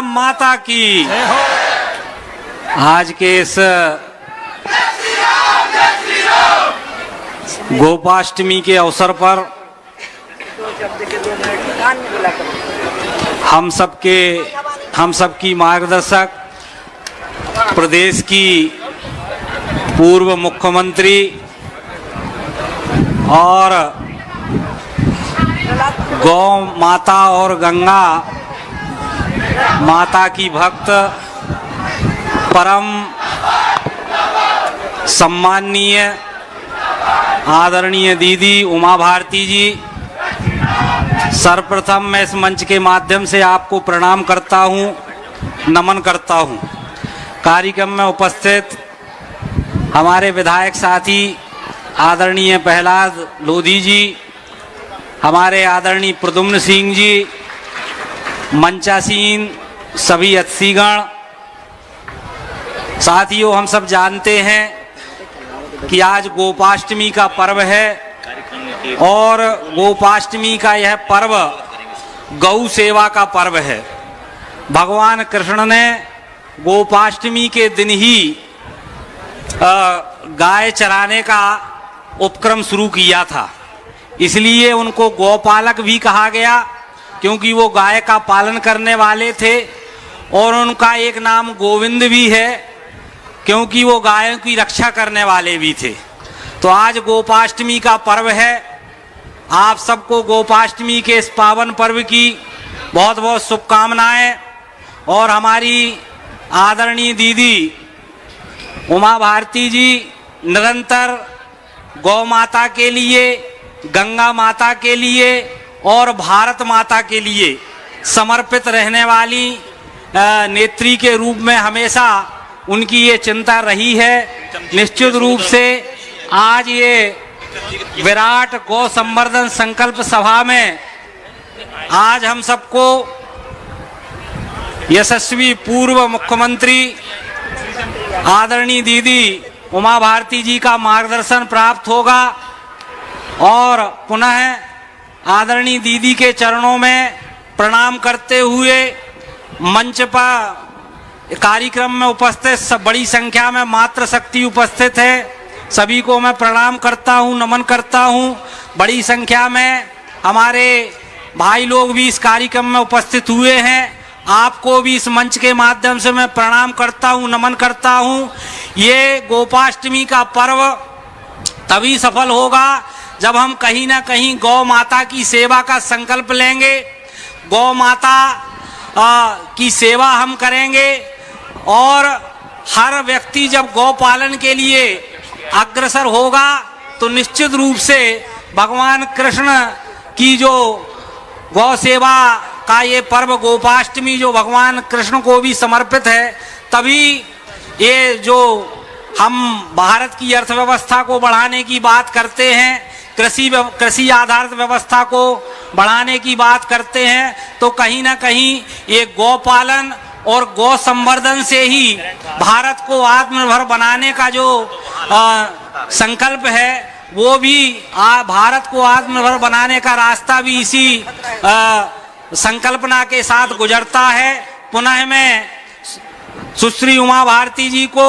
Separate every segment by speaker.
Speaker 1: माता की। आज के इस गोपाष्टमी के अवसर पर हम सबकी मार्गदर्शक प्रदेश की पूर्व मुख्यमंत्री और गौ माता और गंगा माता की भक्त परम सम्माननीय आदरणीय दीदी उमा भारती जी, सर्वप्रथम मैं इस मंच के माध्यम से आपको प्रणाम करता हूं, नमन करता हूं। कार्यक्रम में उपस्थित हमारे विधायक साथी आदरणीय प्रहलाद लोधी जी, हमारे आदरणीय प्रद्युम्न सिंह जी, मंचासीन सभी अतिथिगण, साथियों, हम सब जानते हैं कि आज गोपाष्टमी का पर्व है और गोपाष्टमी का यह पर्व गौ सेवा का पर्व है। भगवान कृष्ण ने गोपाष्टमी के दिन ही गाय चराने का उपक्रम शुरू किया था, इसलिए उनको गौपालक भी कहा गया, क्योंकि वो गाय का पालन करने वाले थे। और उनका एक नाम गोविंद भी है, क्योंकि वो गायों की रक्षा करने वाले भी थे। तो आज गोपाष्टमी का पर्व है। आप सबको गोपाष्टमी के इस पावन पर्व की बहुत बहुत शुभकामनाएं। और हमारी आदरणीय दीदी उमा भारती जी निरंतर गौ माता के लिए, गंगा माता के लिए और भारत माता के लिए समर्पित रहने वाली नेत्री के रूप में हमेशा उनकी ये चिंता रही है। निश्चित रूप से आज ये विराट गौ संवर्धन संकल्प सभा में आज हम सबको यशस्वी पूर्व मुख्यमंत्री आदरणीय दीदी उमा भारती जी का मार्गदर्शन प्राप्त होगा और पुनः आदरणीय दीदी के चरणों में प्रणाम करते हुए मंच पर कार्यक्रम में उपस्थित सब बड़ी संख्या में मातृशक्ति उपस्थित है, सभी को मैं प्रणाम करता हूं, नमन करता हूं। बड़ी संख्या में हमारे भाई लोग भी इस कार्यक्रम में उपस्थित हुए हैं, आपको भी इस मंच के माध्यम से मैं प्रणाम करता हूं, नमन करता हूं। ये गोपाष्टमी का पर्व तभी सफल होगा जब हम कहीं ना कहीं गौ माता की सेवा का संकल्प लेंगे, गौ माता की सेवा हम करेंगे। और हर व्यक्ति जब गौ पालन के लिए अग्रसर होगा तो निश्चित रूप से भगवान कृष्ण की जो गौ सेवा का ये पर्व गोपाष्टमी जो भगवान कृष्ण को भी समर्पित है, तभी ये जो हम भारत की अर्थव्यवस्था को बढ़ाने की बात करते हैं, कृषि आधारित व्यवस्था को बढ़ाने की बात करते हैं, तो कहीं ना कहीं ये गौ पालन और गौ संवर्धन से ही भारत को आत्मनिर्भर बनाने का जो संकल्प है, वो भी भारत को आत्मनिर्भर बनाने का रास्ता भी इसी संकल्पना के साथ गुजरता है। पुनः मैं सुश्री उमा भारती जी को,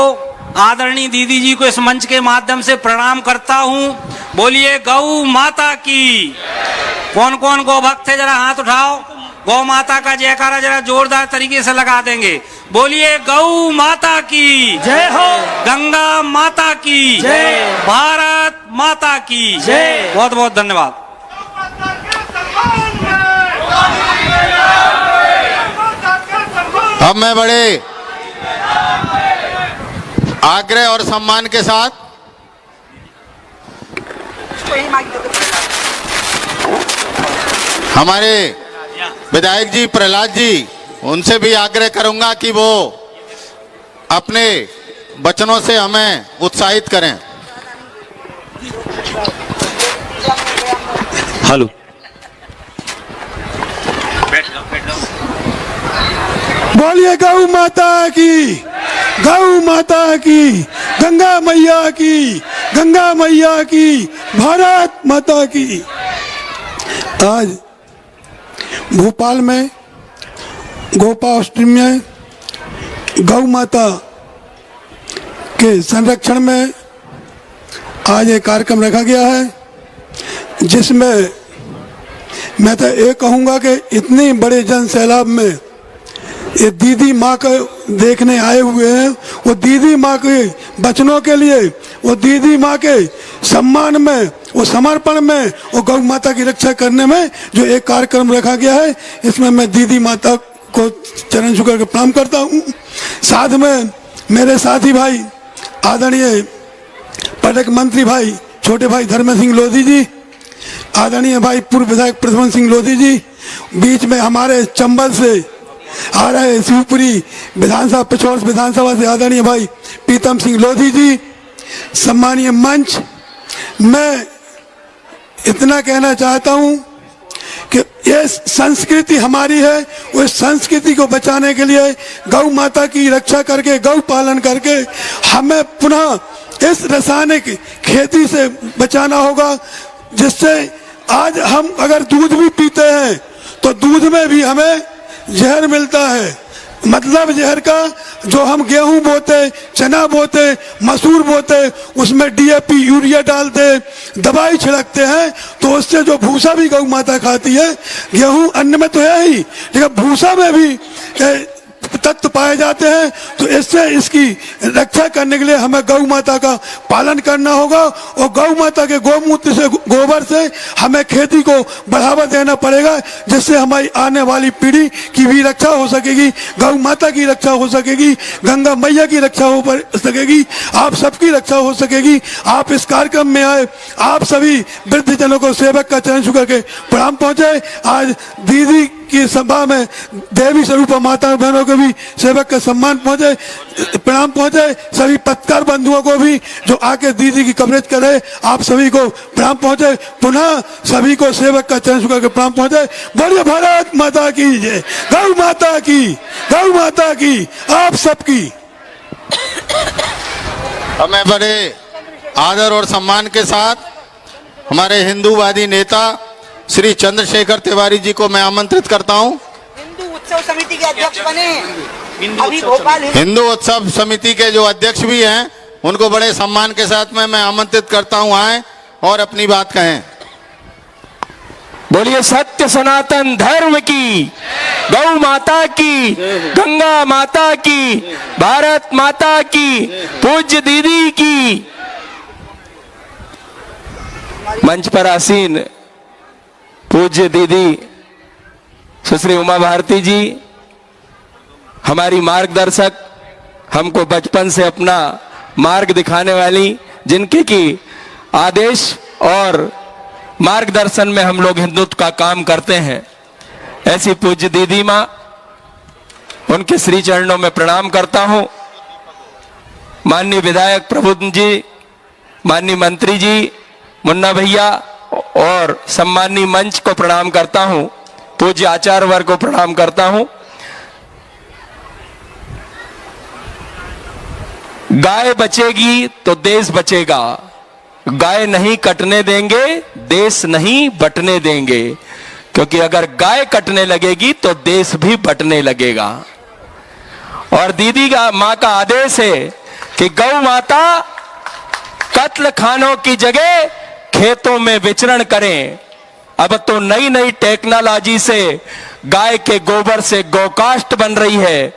Speaker 1: आदरणीय दीदी जी को इस मंच के माध्यम से प्रणाम करता हूं। बोलिए गौ माता की। कौन कौन गौ भक्त है, जरा हाथ उठाओ। गौ माता का जयकारा जरा जोरदार तरीके से लगा देंगे। बोलिए गौ माता की
Speaker 2: जय हो,
Speaker 1: गंगा माता की
Speaker 2: जय,
Speaker 1: भारत माता की
Speaker 2: जय।
Speaker 1: बहुत बहुत धन्यवाद।
Speaker 3: अब मैं बड़े आग्रह और सम्मान के साथ हमारे विधायक जी प्रहलाद जी, उनसे भी आग्रह करूंगा कि वो अपने वचनों से हमें उत्साहित करें।
Speaker 1: हेलो,
Speaker 2: बोलिए गौ माता की, गौ माता की, गंगा मैया की, गंगा मैया की, भारत माता की। आज भोपाल में गोपाष्टमी में गौ माता के संरक्षण में आज एक कार्यक्रम रखा गया है, जिसमें मैं तो ये कहूँगा कि इतनी बड़े जन सैलाब में ये दीदी माँ को देखने आए हुए हैं। वो दीदी माँ के बचनों के लिए, वो दीदी माँ के सम्मान में, वो समर्पण में, वो गौ माता की रक्षा करने में जो एक कार्यक्रम रखा गया है, इसमें मैं दीदी माता को चरण छू करके प्रणाम करता हूँ। साथ में मेरे साथी भाई आदरणीय पर्यटक मंत्री भाई छोटे भाई धर्मेंद्र सिंह लोधी जी, आदरणीय भाई पूर्व विधायक प्रद्युम्न सिंह लोधी जी, बीच में हमारे चंबल से आ रहे शिवपुरी विधानसभा पिछोर विधानसभा से आदरणीय भाई प्रीतम सिंह लोधी जी, सम्मानीय मंच, मैं इतना कहना चाहता हूं कि ये संस्कृति हमारी है, उस संस्कृति को बचाने के लिए गौ माता की रक्षा करके, गौ पालन करके हमें पुनः इस रासायनिक खेती से बचाना होगा, जिससे आज हम अगर दूध भी पीते हैं तो दूध में भी हमें जहर मिलता है। मतलब जहर का, जो हम गेहूं बोते, चना बोते, मसूर बोते, उसमें डीएपी यूरिया डालते, दवाई छिड़कते हैं, तो उससे जो भूसा भी गौ माता खाती है, गेहूं अन्न में तो है ही, लेकिन भूसा में भी तत्व पाए जाते हैं। तो इससे इसकी रक्षा करने के लिए हमें गौ माता का पालन करना होगा, और गौ माता के गौमूत्र से, गोबर से हमें खेती को बढ़ावा देना पड़ेगा, जिससे हमारी आने वाली पीढ़ी की भी रक्षा हो सकेगी, गौ माता की रक्षा हो सकेगी, गंगा मैया की रक्षा हो सकेगी, आप सबकी रक्षा हो सकेगी। आप इस कार्यक्रम में आए, आप सभी वृद्धजनों को सेवक का चरण छू करके प्रणाम पहुंचे। आज दीदी की सभा में देवी स्वरूप माता बहनों को भी सेवक का सम्मान पहुंचे, प्रणाम पहुंचे। सभी पत्रकार बंधुओं को भी जो आके दीदी की कवरेज करे, आप सभी को प्रणाम पहुंचे। पुनः सभी को सेवक का चरण छू करके प्रणाम पहुंचे। बोलिए भारत माता की जय, गौ माता की, गौ माता की, आप सबकी।
Speaker 3: हमें बड़े आदर और सम्मान के साथ हमारे हिंदूवादी नेता श्री चंद्रशेखर तिवारी जी को मैं आमंत्रित करता हूं।
Speaker 4: हिंदू उत्सव समिति के अध्यक्ष बने, अभी भोपाल
Speaker 3: हिंदू उत्सव समिति के जो अध्यक्ष भी हैं, उनको बड़े सम्मान के साथ में मैं आमंत्रित करता हूं, आए और अपनी बात कहें।
Speaker 5: बोलिए सत्य सनातन धर्म की, गौ माता की, गंगा माता की, भारत माता की, पूज्य दीदी की। मंच पर आसीन पूज्य दीदी सुश्री उमा भारती जी, हमारी मार्गदर्शक, हमको बचपन से अपना मार्ग दिखाने वाली, जिनके की आदेश और मार्गदर्शन में हम लोग हिंदुत्व का काम करते हैं, ऐसी पूज्य दीदी माँ, उनके श्री चरणों में प्रणाम करता हूं। माननीय विधायक प्रबुद्ध जी, माननीय मंत्री जी, मुन्ना भैया और सम्माननीय मंच को प्रणाम करता हूं, पूज्य आचार्य वर्ग को प्रणाम करता हूं। गाय बचेगी तो देश बचेगा, गाय नहीं कटने देंगे, देश नहीं बटने देंगे, क्योंकि अगर गाय कटने लगेगी तो देश भी बटने लगेगा। और दीदी का मां का आदेश है कि गौ माता कत्ल खानों की जगह खेतों में विचरण करें। अब तो नई नई टेक्नोलॉजी से गाय के गोबर से गोकाष्ठ बन रही है।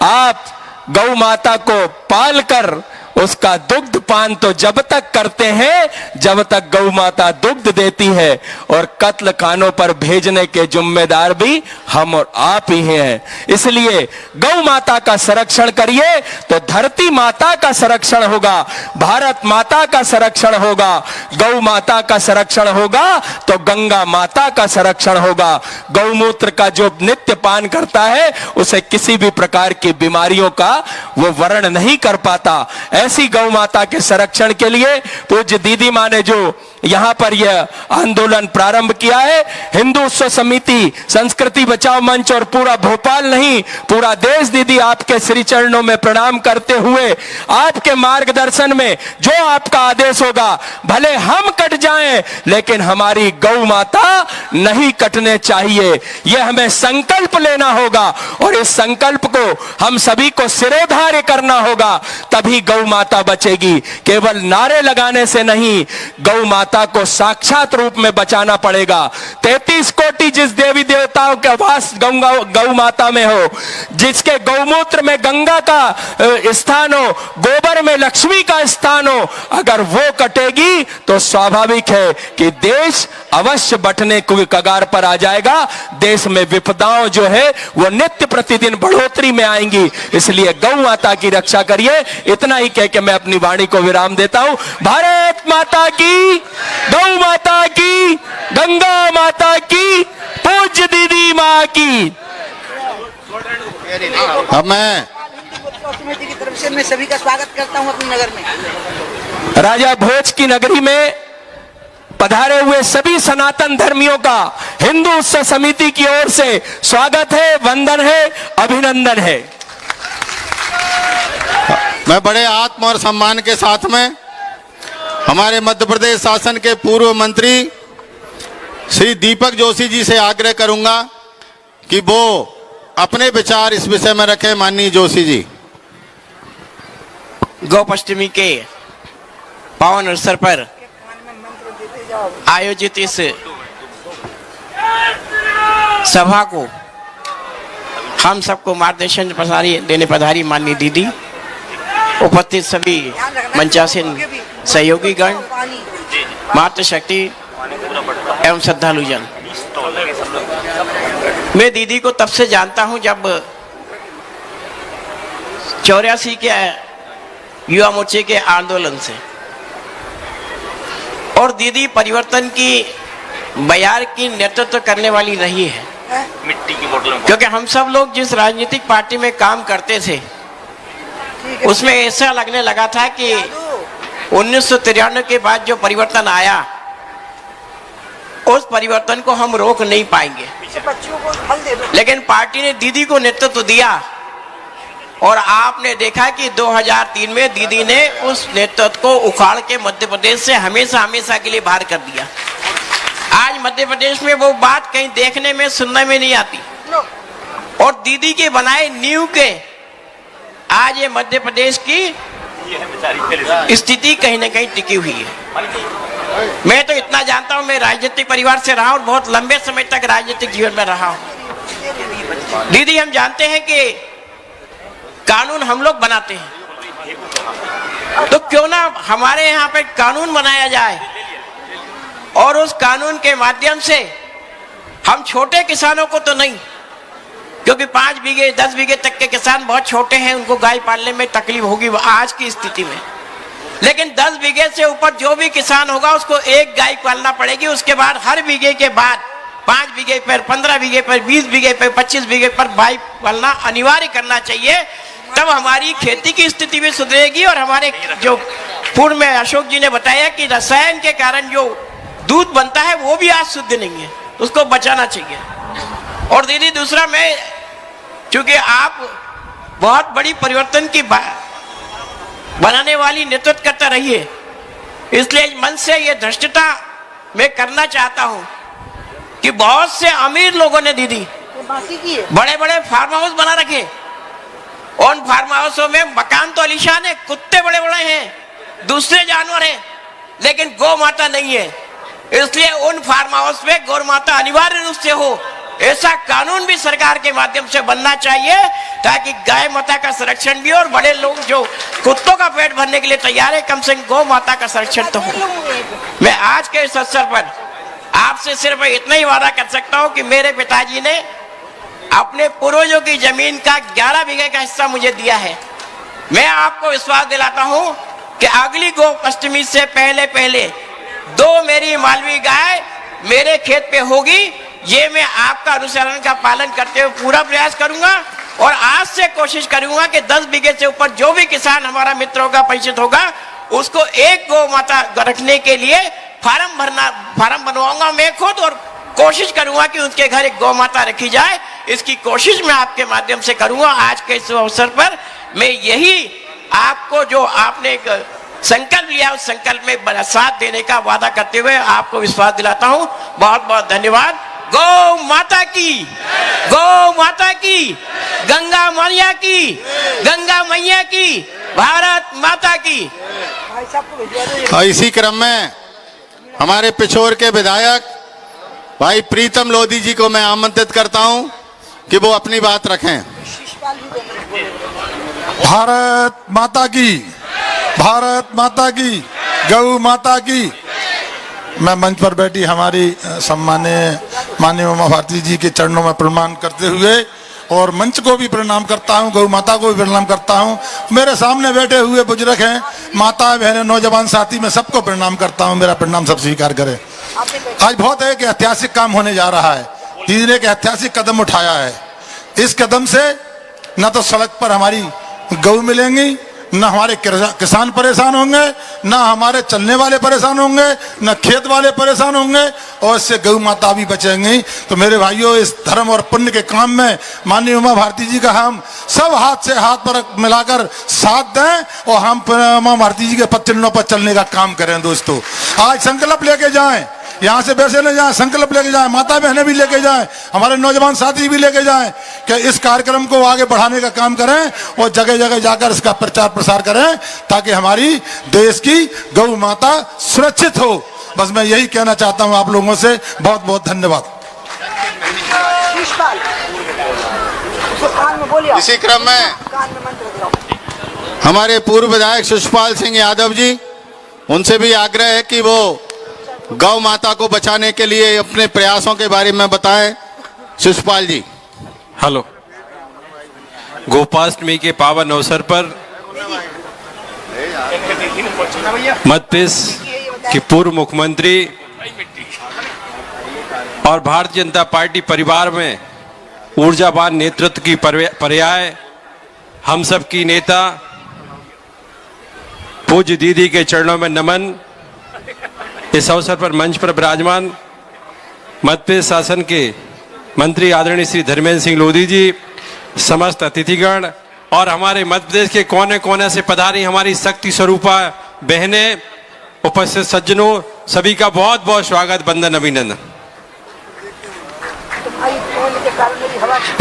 Speaker 5: आप गौ माता को पालकर उसका दुग्ध पान तो जब तक करते हैं जब तक गौ माता दुग्ध देती है, और कत्ल खानों पर भेजने के जिम्मेदार भी हम और आप ही हैं। इसलिए गौ माता का संरक्षण करिए तो धरती माता का संरक्षण होगा, भारत माता का संरक्षण होगा, गौ माता का संरक्षण होगा तो गंगा माता का संरक्षण होगा। गौमूत्र का जो नित्य पान करता है उसे किसी भी प्रकार की बीमारियों का वो वर्ण नहीं कर पाता। ऐसी गौ माता के संरक्षण के लिए पूज्य दीदी माँ ने जो यहां पर यह आंदोलन प्रारंभ किया है, हिंदू उत्सव समिति, संस्कृति बचाओ मंच और पूरा भोपाल नहीं, पूरा देश दीदी आपके श्री चरणों में प्रणाम करते हुए आपके मार्गदर्शन में जो आपका आदेश होगा, भले हम कट जाएं लेकिन हमारी गौ माता नहीं कटने चाहिए। यह हमें संकल्प लेना होगा और इस संकल्प को हम सभी को सिरोधार्य करना होगा, तभी गौ माता बचेगी। केवल नारे लगाने से नहीं, गौ माता को साक्षात रूप में बचाना पड़ेगा। 33 कोटि जिस देवी देवताओं का वास गौ माता में हो, जिसके गौमूत्र में गंगा का स्थान हो, गोबर में लक्ष्मी का स्थान हो, अगर वो कटेगी तो स्वाभाविक है कि देश अवश्य बंटने की कगार पर आ जाएगा। देश में विपदाओं जो है वो नित्य प्रतिदिन बढ़ोतरी में आएंगी, इसलिए गौ माता की रक्षा करिए। इतना ही कह के मैं अपनी वाणी को विराम देता हूं। भारत माता की, गौ माता की, गंगा माता की, पूज्य दीदी माँ की।
Speaker 3: अब मैं
Speaker 4: समिति की तरफ से मैं सभी का स्वागत करता हूं अपने नगर में।
Speaker 5: राजा भोज की नगरी में पधारे हुए सभी सनातन धर्मियों का हिंदू उत्सव समिति की ओर से स्वागत है, वंदन है, अभिनंदन है।
Speaker 3: मैं बड़े आत्म और सम्मान के साथ में हमारे मध्य प्रदेश शासन के पूर्व मंत्री श्री दीपक जोशी जी से आग्रह करूंगा कि वो अपने विचार इस विषय में रखें। माननीय जोशी जी।
Speaker 6: गोपाष्टमी के पावन अवसर पर आयोजित इस सभा को हम सबको मार्गदर्शन देने पधारी माननीय दीदी, उपस्थित सभी मंचासीन सहयोगी गण, मातृशक्ति एवं श्रद्धालुजन। मैं दीदी को तब से जानता हूं जब 84 के युवा मोर्चे के आंदोलन से, और दीदी परिवर्तन की बयार की नेतृत्व करने वाली रही है। मिट्टी की बोतल, क्योंकि हम सब लोग जिस राजनीतिक पार्टी में काम करते थे उसमें ऐसा लगने लगा था कि 1993 के बाद जो परिवर्तन आया उस परिवर्तन को हम रोक नहीं पाएंगे, लेकिन पार्टी ने दीदी को नेतृत्व दिया और आपने देखा कि 2003 में दीदी ने उस नेतृत्व को उखाड़ के मध्य प्रदेश से हमेशा हमेशा के लिए बाहर कर दिया। आज मध्य प्रदेश में वो बात कहीं देखने में सुनने में नहीं आती, और दीदी के बनाए नींव के आज ये मध्य प्रदेश की स्थिति कहीं ना कहीं टिकी हुई है। मैं तो इतना जानता हूं, मैं राजनीतिक परिवार से रहा और बहुत लंबे समय तक राजनीतिक जीवन में रहा हूं। दीदी, हम जानते हैं कि कानून हम लोग बनाते हैं, तो क्यों ना हमारे यहाँ पे कानून बनाया जाए और उस कानून के माध्यम से हम छोटे किसानों को तो नहीं, क्योंकि 5 बीघे 10 बीघे तक के किसान बहुत छोटे हैं, उनको गाय पालने में तकलीफ होगी आज की स्थिति में, लेकिन 10 बीघे से ऊपर जो भी किसान होगा उसको एक गाय पालना पड़ेगी। उसके बाद हर बीघे के बाद 5 बीघे पर, 15 बीघे पर, 20 बीघे पर, 25 बीघे पर गाय पालना अनिवार्य करना चाहिए। तब हमारी खेती की स्थिति भी सुधरेगी और हमारे जो पूर्व में अशोक जी ने बताया कि रसायन के कारण जो दूध बनता है वो भी आज शुद्ध नहीं है, उसको बचाना चाहिए। और दीदी, दूसरा, मैं चूंकि आप बहुत बड़ी परिवर्तन की बनाने वाली नेतृत्व करता रही है, इसलिए मन से ये धृष्टता मैं करना चाहता हूं कि बहुत से अमीर लोगों ने दीदी बड़े बड़े फार्म हाउस बना रखे, उन फार्म हाउसों में मकान तो आलीशान है, कुत्ते बड़े बड़े हैं, दूसरे जानवर हैं, लेकिन गौ माता नहीं है। इसलिए उन फार्म हाउस में गौ माता अनिवार्य रूप से हो, ऐसा कानून भी सरकार के माध्यम से बनना चाहिए, ताकि गाय माता का संरक्षण भी हो और बड़े लोग जो कुत्तों का पेट भरने के लिए तैयार है, कम से कम गौ माता का संरक्षण तो हो। मैं आज के इस अवसर पर आपसे सिर्फ इतना ही वादा कर सकता हूं कि मेरे पिताजी ने अपने पूर्वजों की जमीन का 11 बीघे का हिस्सा मुझे दिया है। मैं आपको विश्वास दिलाता हूं कि अगली गोपाष्टमी से पहले पहले 2 मेरी मालवी गाय मेरे खेत पे होगी। ये मैं आपका अनुसरण का पालन करते हुए पूरा प्रयास करूंगा और आज से कोशिश करूंगा कि 10 बीघे से ऊपर जो भी किसान हमारा मित्र होगा, परिचित होगा, उसको एक गौ माता रखने के लिए फार्म बनवाऊंगा मैं खुद, और कोशिश करूंगा कि उसके घर एक गौ माता रखी जाए। इसकी कोशिश मैं आपके माध्यम से करूंगा। आज के इस अवसर पर मैं यही आपको, जो आपने एक संकल्प लिया, उस संकल्प में साथ देने का वादा करते हुए आपको विश्वास दिलाता हूं। बहुत बहुत धन्यवाद। गौ माता की, गौ माता की, गंगा मैया की, गंगा मैया की, भारत माता की।
Speaker 4: भाई साहब को भिजवा दो।
Speaker 3: इसी क्रम में हमारे पिछोर के विधायक भाई प्रीतम लोधी जी को मैं आमंत्रित करता हूं कि वो अपनी बात रखें।
Speaker 4: शिशपाल जी बोले।
Speaker 7: भारत माता की, भारत माता की, गौ माता की। मैं मंच पर बैठी हमारी सम्मान्य माननीय उमा भारती जी के चरणों में प्रणाम करते हुए और मंच को भी प्रणाम करता हूं, गौ माता को भी प्रणाम करता हूं। मेरे सामने बैठे हुए बुजुर्ग हैं, माता बहनें, नौजवान साथी, मैं सबको प्रणाम करता हूं। मेरा प्रणाम सब स्वीकार करें। आज बहुत एक ऐतिहासिक काम होने जा रहा है। दीदी ने एक ऐतिहासिक कदम उठाया है। इस कदम से न तो सड़क पर हमारी गौ मिलेंगी, न हमारे किसान परेशान होंगे, न हमारे चलने वाले परेशान होंगे, न खेत वाले परेशान होंगे, और इससे गौ माता भी बचेंगी। तो मेरे भाइयों, इस धर्म और पुण्य के काम में माननीय उमा भारती जी का हम सब हाथ से हाथ पर मिलाकर साथ दें और हम उमा भारती जी के पद चिन्हों पर चलने का काम करें। दोस्तों, आज संकल्प लेके जाएं, यहाँ से वैसे ले जाएं, संकल्प लेके जाएं, माता बहनें भी लेके जाएं, हमारे नौजवान साथी भी लेके जाएं कि इस कार्यक्रम को आगे बढ़ाने का काम करें और जगह जगह जाकर इसका प्रचार प्रसार करें ताकि हमारी देश की गौ माता सुरक्षित हो। बस मैं यही कहना चाहता हूं आप लोगों से। बहुत बहुत धन्यवाद।
Speaker 4: शिशपाल उसको कान में बोलिए।
Speaker 3: इसी क्रम में
Speaker 4: कान में मंत्र दिलाओ।
Speaker 3: हमारे पूर्व विधायक शिशपाल सिंह यादव जी, उनसे भी आग्रह है कि वो गौ माता को बचाने के लिए अपने प्रयासों के बारे में बताएं। शिशपाल जी।
Speaker 8: हेलो। गोपाष्टमी के पावन अवसर पर मध्य प्रदेश के पूर्व मुख्यमंत्री और भारतीय जनता पार्टी परिवार में ऊर्जावान नेतृत्व की पर्याय हम सब की नेता पूज्य दीदी के चरणों में नमन। इस अवसर पर मंच पर विराजमान मध्य प्रदेश शासन के मंत्री आदरणीय श्री धर्मेंद्र सिंह लोधी जी, समस्त अतिथिगण और हमारे मध्य प्रदेश के कोने कोने से पधारी हमारी शक्ति स्वरूपा बहनें, उपस्थित सज्जनों, सभी का बहुत बहुत स्वागत, वंदन, अभिनंदन।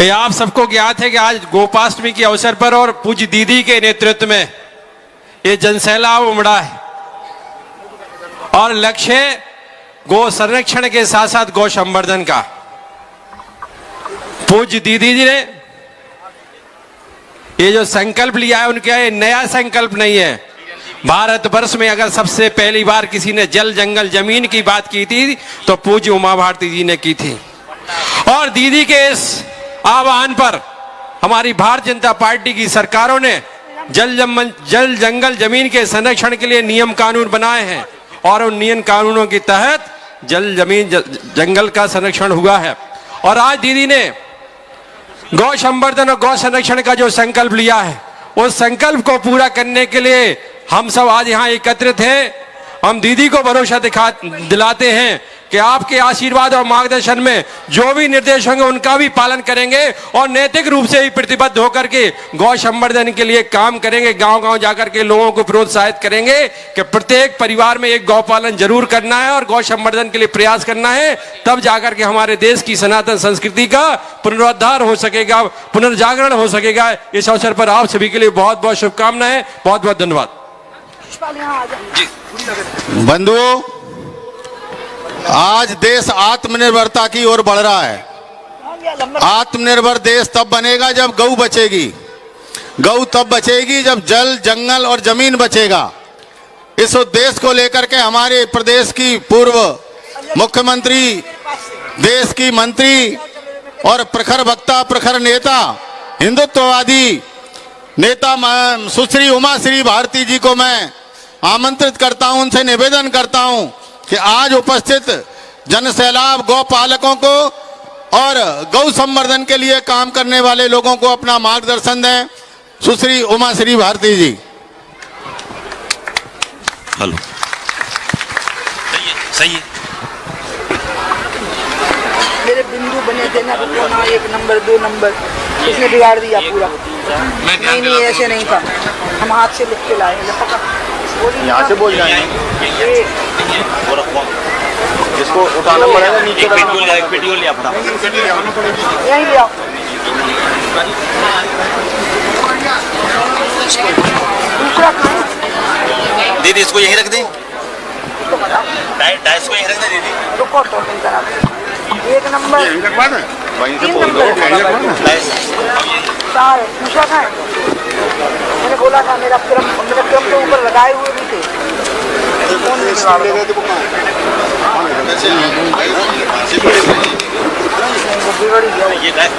Speaker 8: ये आप सबको ज्ञात है कि आज गोपाष्टमी के अवसर पर और पूज्य दीदी के नेतृत्व में ये जनसैलाब उमड़ा है और लक्ष्य गौ संरक्षण के साथ साथ गौ संवर्धन का। पूज्य दीदी जी ने ये जो संकल्प लिया है उनका ये नया संकल्प नहीं है। भारतवर्ष में अगर सबसे पहली बार किसी ने जल जंगल जमीन की बात की थी तो पूज्य उमा भारती जी ने की थी। और दीदी के इस आह्वान पर हमारी भारतीय जनता पार्टी की सरकारों ने जल जंगल जमीन के संरक्षण के लिए नियम कानून बनाए हैं और उन नियम कानूनों के तहत जल जमीन जंगल का संरक्षण हुआ है। और आज दीदी ने गौ संवर्धन और गौ संरक्षण का जो संकल्प लिया है उस संकल्प को पूरा करने के लिए हम सब आज यहाँ एकत्रित हैं। हम दीदी को भरोसा दिलाते हैं कि आपके आशीर्वाद और मार्गदर्शन में जो भी निर्देश होंगे उनका भी पालन करेंगे और नैतिक रूप से भी प्रतिबद्ध होकर के गौ संवर्धन के लिए काम करेंगे। गांव-गांव जाकर के लोगों को प्रोत्साहित करेंगे कि प्रत्येक परिवार में एक गौपालन जरूर करना है और गौ संवर्धन के लिए प्रयास करना है। तब जाकर के हमारे देश की सनातन संस्कृति का पुनरुद्धार हो सकेगा, पुनर्जागरण हो सकेगा। इस अवसर पर आप सभी के लिए बहुत बहुत शुभकामनाएं, बहुत बहुत धन्यवाद।
Speaker 3: बंधुओं, आज देश आत्मनिर्भरता की ओर बढ़ रहा है। आत्मनिर्भर देश तब बनेगा जब गौ बचेगी। गौ तब बचेगी जब जल जंगल और जमीन बचेगा। इस उद्देश्य को लेकर के हमारे प्रदेश की पूर्व मुख्यमंत्री, देश की मंत्री और प्रखर वक्ता, प्रखर नेता, हिंदुत्ववादी नेता सुश्री उमा श्री भारती जी को मैं आमंत्रित करता हूं, उनसे निवेदन करता हूं कि आज उपस्थित जनसैलाब गौ पालकों को और गौ संवर्धन के लिए काम करने वाले लोगों को अपना मार्गदर्शन दें। सुश्री उमा श्री भारती जी।
Speaker 9: हेलो, सही है।
Speaker 4: मेरे बिंदु बने थे ना, रुको ना, 1 नंबर 2 नंबर, इसने बिगाड़ दिया पूरा। नहीं ऐसे नहीं था, हम हाथ से लिख के लाए।
Speaker 3: यहाँ से बोल जाएंगे, जिसको उठाना पड़ेगा नीचे
Speaker 9: पेटी लिया फटा।
Speaker 4: यहीं ले आओ। दूसरा खाएं।
Speaker 9: दीदी इसको यहीं रख दें, डाइस को यहीं रख दें दीदी।
Speaker 4: रुको तो 1 नंबर
Speaker 3: वहीं से
Speaker 4: 3
Speaker 3: बोल दो।
Speaker 4: नंबर सारे दूसरा खाएं। मैंने बोला था मेरा क्रम के ऊपर लगाए हुए भी थे।
Speaker 9: ये डाइस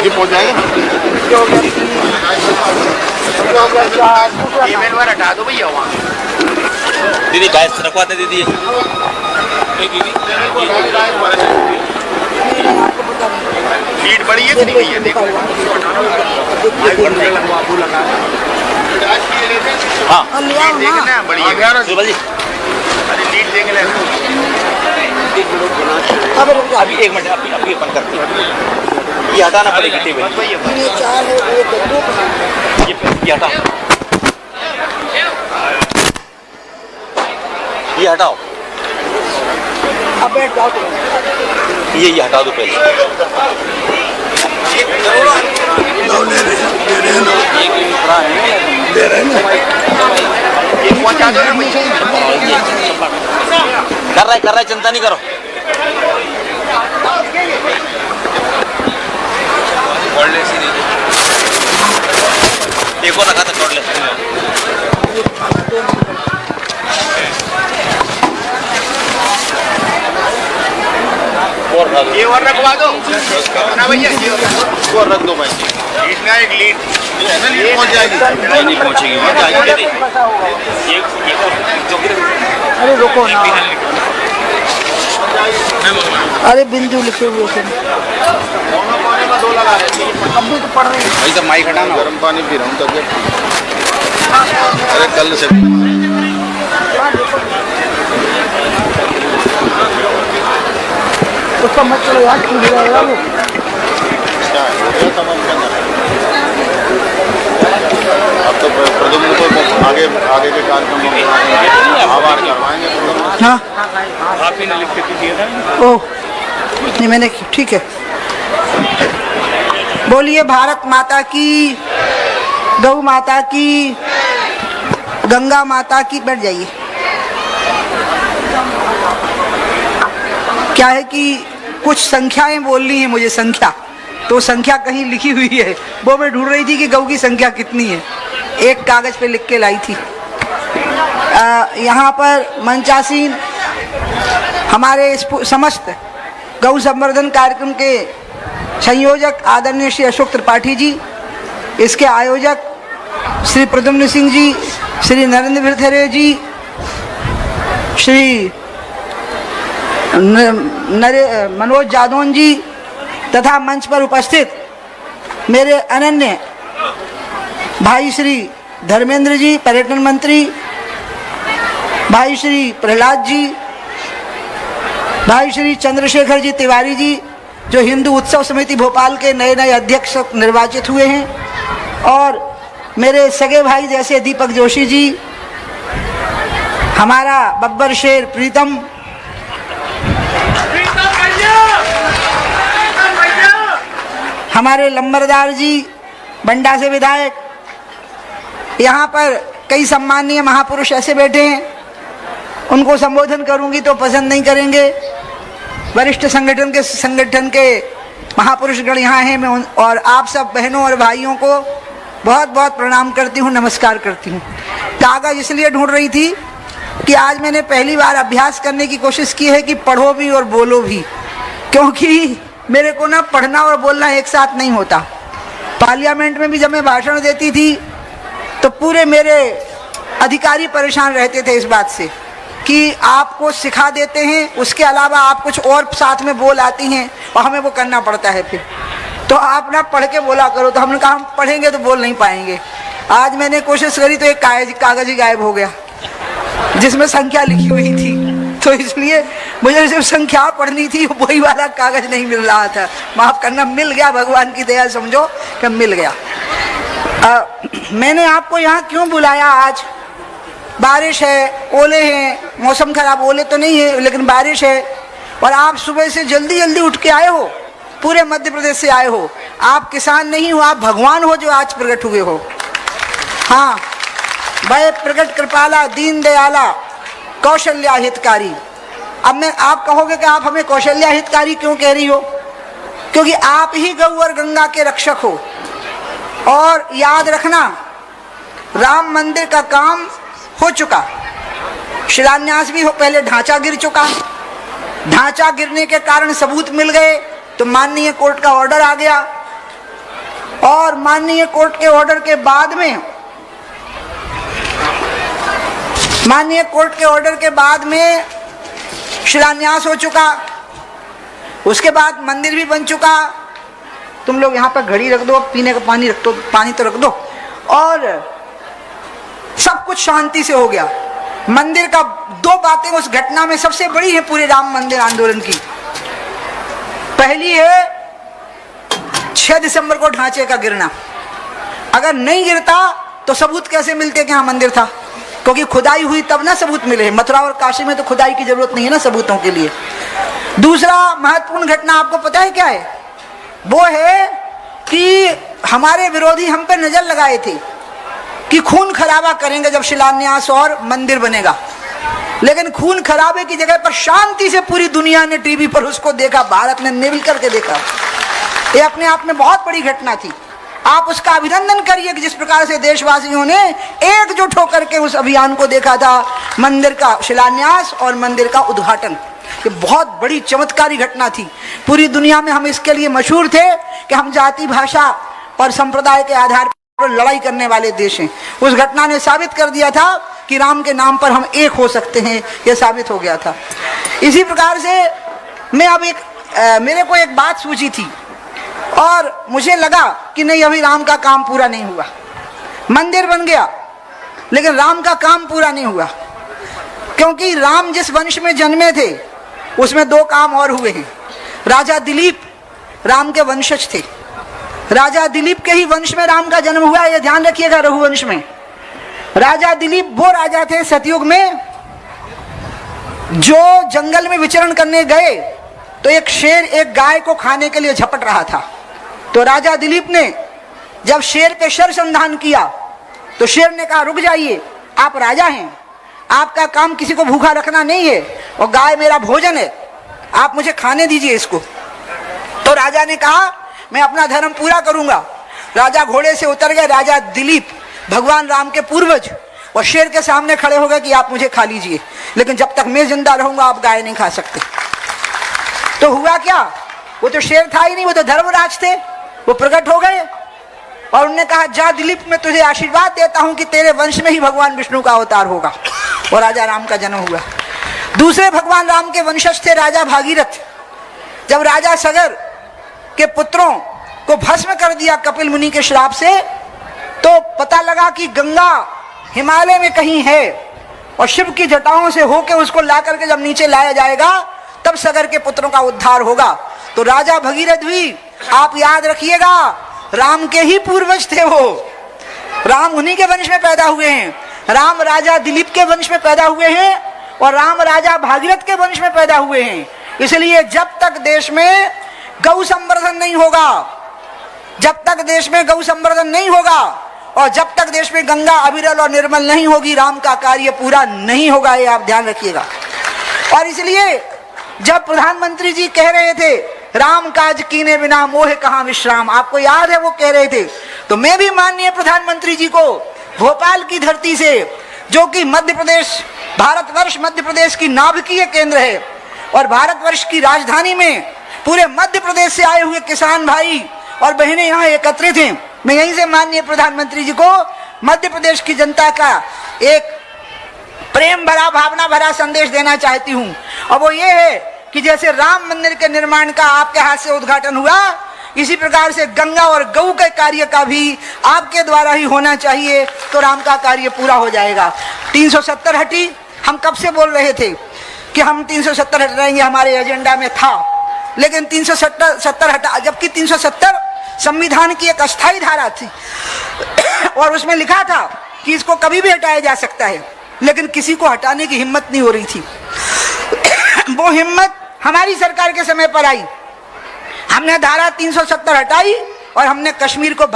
Speaker 3: ये पहुंच जाएगा।
Speaker 6: हटा दो भैया वहाँ।
Speaker 9: दीदी डाइस रखवा दे दीदी।
Speaker 3: लीड बड़ी है कि नहीं है? देखो
Speaker 9: हाँ
Speaker 3: देखना बड़ी है
Speaker 9: सुबह जी।
Speaker 3: अरे लीड देख ले।
Speaker 9: अभी 1 मिनट अभी बंद करते हैं। ये हटाना पड़ेगी टेबल। ये हटाओ, ये हटाओ,
Speaker 4: अब बैठ जाओ तुम।
Speaker 9: ये हटा दो पहले। कर रहा है, चिंता नहीं करो। एक और रखा था छोड़ ले।
Speaker 3: ये और रखवा दो ना भैया, ये और रख दो भाई। लीड ना, एक लीड पहुंच जाएगी।
Speaker 9: नहीं पहुंचेगी,
Speaker 4: अरे रुको ना, अरे बिंदु लिखे हुए थे। अब भी तो पढ़ रहे हैं।
Speaker 3: भाई तो माइक हटाना। गर्म पानी पी रहा हूँ तबियत। अरे कल से
Speaker 4: उसका मत चलो यार, छूट जाएगा वो।
Speaker 3: क्या हो गया तमाम करना। अब तो प्रदुम्न को आगे के कार्यक्रम में आभार करवाएंगे।
Speaker 4: हाँ
Speaker 9: आप ही ने लिख के दिया था।
Speaker 4: ओह नहीं, मैंने ठीक है। बोलिए भारत माता की, गौ माता की, गंगा माता की। बैठ जाइए। क्या है कि कुछ संख्याएं बोलनी है मुझे, संख्या तो संख्या कहीं लिखी हुई है, वो मैं ढूंढ रही थी कि गौ की संख्या कितनी है। एक कागज पे लिख के लाई थी। यहाँ पर मंचासीन हमारे समस्त गौ संवर्धन कार्यक्रम के संयोजक आदरणीय श्री अशोक त्रिपाठी जी, इसके आयोजक श्री प्रद्युम्न सिंह जी, श्री नरेंद्र भिरथरे जी, श्री मनोज जादौन जी तथा मंच पर उपस्थित मेरे अनन्य भाई श्री धर्मेंद्र जी पर्यटन मंत्री, भाई श्री प्रहलाद जी, भाई श्री चंद्रशेखर जी तिवारी जी जो हिंदू उत्सव समिति भोपाल के नए अध्यक्ष निर्वाचित हुए हैं, और मेरे सगे भाई जैसे दीपक जोशी जी, हमारा बब्बर शेर प्रीतम, हमारे लंबरदार जी बंडा से विधायक। यहाँ पर कई सम्माननीय महापुरुष ऐसे बैठे हैं, उनको संबोधन करूंगी तो पसंद नहीं करेंगे। वरिष्ठ संगठन के महापुरुषगण यहाँ हैं। मैं और आप सब बहनों और भाइयों को बहुत बहुत प्रणाम करती हूँ, नमस्कार करती हूँ। कागज इसलिए ढूंढ रही थी कि आज मैंने पहली बार अभ्यास करने की कोशिश की है कि पढ़ो भी और बोलो भी, क्योंकि मेरे को ना पढ़ना और बोलना एक साथ नहीं होता। पार्लियामेंट में भी जब मैं भाषण देती थी तो पूरे मेरे अधिकारी परेशान रहते थे इस बात से कि आपको सिखा देते हैं, उसके अलावा आप कुछ और साथ में बोल आती हैं और हमें वो करना पड़ता है। फिर तो आप ना पढ़ के बोला करो। तो हमने कहा हम पढ़ेंगे तो बोल नहीं पाएंगे। आज मैंने कोशिश करी तो एक कागज ही गायब हो गया जिसमें संख्या लिखी हुई थी, तो इसलिए मुझे सिर्फ संख्या पढ़नी थी, वही वाला कागज नहीं मिल रहा था। माफ करना, मिल गया, भगवान की दया समझो कि मिल गया। मैंने आपको यहाँ क्यों बुलाया आज? बारिश है, ओले हैं, मौसम खराब, ओले तो नहीं है लेकिन बारिश है, और आप सुबह से जल्दी जल्दी उठ के आए हो, पूरे मध्य प्रदेश से आए हो। आप किसान नहीं हो, आप भगवान हो जो आज प्रकट हुए हो। हाँ, भय प्रकट कृपाला दीन दयाला कौशल्या हितकारी। अब मैं, आप कहोगे कि आप हमें कौशल्या हितकारी क्यों कह रही हो? क्योंकि आप ही गौ और गंगा के रक्षक हो। और याद रखना, राम मंदिर का काम हो चुका, शिलान्यास भी हो, पहले ढांचा गिर चुका। ढांचा गिरने के कारण सबूत मिल गए तो माननीय कोर्ट का ऑर्डर आ गया, और माननीय कोर्ट के ऑर्डर के बाद में शिलान्यास हो चुका। उसके बाद मंदिर भी बन चुका। तुम लोग यहाँ पर घड़ी रख दो, पीने का पानी रख दो, पानी तो रख दो, और सब कुछ शांति से हो गया। मंदिर का दो बातें उस घटना में सबसे बड़ी है पूरे राम मंदिर आंदोलन की। पहली है 6 दिसंबर को ढांचे का गिरना। अगर नहीं गिरता तो सबूत कैसे मिलते कि हाँ मंदिर था? क्योंकि खुदाई हुई तब ना सबूत मिले। मथुरा और काशी में तो खुदाई की जरूरत नहीं है ना सबूतों के लिए। दूसरा महत्वपूर्ण घटना आपको पता है क्या है? वो है कि हमारे विरोधी हम पे नजर लगाए थे कि खून खराबा करेंगे जब शिलान्यास और मंदिर बनेगा, लेकिन खून खराबे की जगह पर शांति से पूरी दुनिया ने टीवी पर उसको देखा, भारत ने मिल करके देखा। ये अपने आप में बहुत बड़ी घटना थी। आप उसका अभिनंदन करिए कि जिस प्रकार से देशवासियों ने एकजुट होकर के उस अभियान को देखा था, मंदिर का शिलान्यास और मंदिर का उद्घाटन। ये बहुत बड़ी चमत्कारी घटना थी। पूरी दुनिया में हम इसके लिए मशहूर थे कि हम जाति, भाषा और संप्रदाय के आधार पर लड़ाई करने वाले देश हैं। उस घटना ने साबित कर दिया था कि राम के नाम पर हम एक हो सकते हैं, यह साबित हो गया था। इसी प्रकार से मैं अब मेरे को एक बात सूझी थी और मुझे लगा कि नहीं, अभी राम का काम पूरा नहीं हुआ। मंदिर बन गया लेकिन राम का काम पूरा नहीं हुआ, क्योंकि राम जिस वंश में जन्मे थे उसमें 2 काम और हुए हैं। राजा दिलीप राम के वंशज थे। राजा दिलीप के ही वंश में राम का जन्म हुआ, यह ध्यान रखिएगा। रघुवंश में राजा दिलीप वो राजा थे सतयुग में जो जंगल में विचरण करने गए तो एक शेर एक गाय को खाने के लिए झपट रहा था। तो राजा दिलीप ने जब शेर पे शरसंधान किया तो शेर ने कहा, रुक जाइए, आप राजा हैं, आपका काम किसी को भूखा रखना नहीं है, और गाय मेरा भोजन है, आप मुझे खाने दीजिए इसको। तो राजा ने कहा, मैं अपना धर्म पूरा करूंगा। राजा घोड़े से उतर गए। राजा दिलीप भगवान राम के पूर्वज, और शेर के सामने खड़े हो गए कि आप मुझे खा लीजिए, लेकिन जब तक मैं जिंदा रहूंगा आप गाय नहीं खा सकते। तो हुआ क्या? वो तो शेर था ही नहीं, वो तो धर्मराज थे। वो प्रकट हो गए और उन्होंने कहा, जा दिलीप, मैं तुझे आशीर्वाद देता हूं कि तेरे वंश में ही भगवान विष्णु का अवतार होगा, और राजा राम का जन्म हुआ। दूसरे भगवान राम के वंशज थे राजा भागीरथ। जब राजा सगर के पुत्रों को भस्म कर दिया कपिल मुनि के श्राप से, तो पता लगा कि गंगा हिमालय में कहीं है, और शिव की जटाओं से होकर उसको ला करके जब नीचे लाया जाएगा तब सगर के पुत्रों का उद्धार होगा। तो राजा भगीरथ भी, आप याद रखिएगा, राम के ही पूर्वज थे। वो राम उन्हीं के वंश में पैदा हुए हैं। राम राजा दिलीप के वंश में पैदा हुए हैं और राम राजा भागीरथ के वंश में पैदा हुए हैं। इसलिए जब तक देश में गौ संवर्धन नहीं होगा, जब तक देश में गौ संवर्धन नहीं होगा, और जब तक देश में गंगा अविरल और निर्मल नहीं होगी, राम का कार्य पूरा नहीं होगा। ये आप ध्यान रखिएगा। और इसलिए जब प्रधानमंत्री जी कह रहे थे, राम काज कीने बिना मोह कहां विश्राम, आपको याद है वो कह रहे थे, तो मैं भी माननीय प्रधानमंत्री जी को भोपाल की धरती से, जो कि मध्य प्रदेश, भारतवर्ष मध्य प्रदेश की नाभिकीय केंद्र है, और भारतवर्ष की राजधानी में पूरे मध्य प्रदेश से आए हुए किसान भाई और बहनें यहाँ एकत्रित हैं, मैं यहीं से माननीय प्रधानमंत्री जी को मध्य प्रदेश की जनता का एक प्रेम भरा, भावना भरा संदेश देना चाहती हूं, और वो ये है कि जैसे राम मंदिर के निर्माण का आपके हाथ से उद्घाटन हुआ, इसी प्रकार से गंगा और गौ के कार्य का भी आपके द्वारा ही होना चाहिए, तो राम का कार्य पूरा हो जाएगा। 370 हटी, हम कब से बोल रहे थे कि हम 370 हटाएंगे, हमारे एजेंडा में था, लेकिन 370 हटा, जबकि 370 संविधान की एक अस्थायी धारा थी और उसमें लिखा था कि इसको कभी भी हटाया जा सकता है, लेकिन किसी को हटाने की हिम्मत नहीं हो रही थी। वो हिम्मत हमारी सरकार के समय पर आई, हमने धारा 370 हटाई और हमने कश्मीर को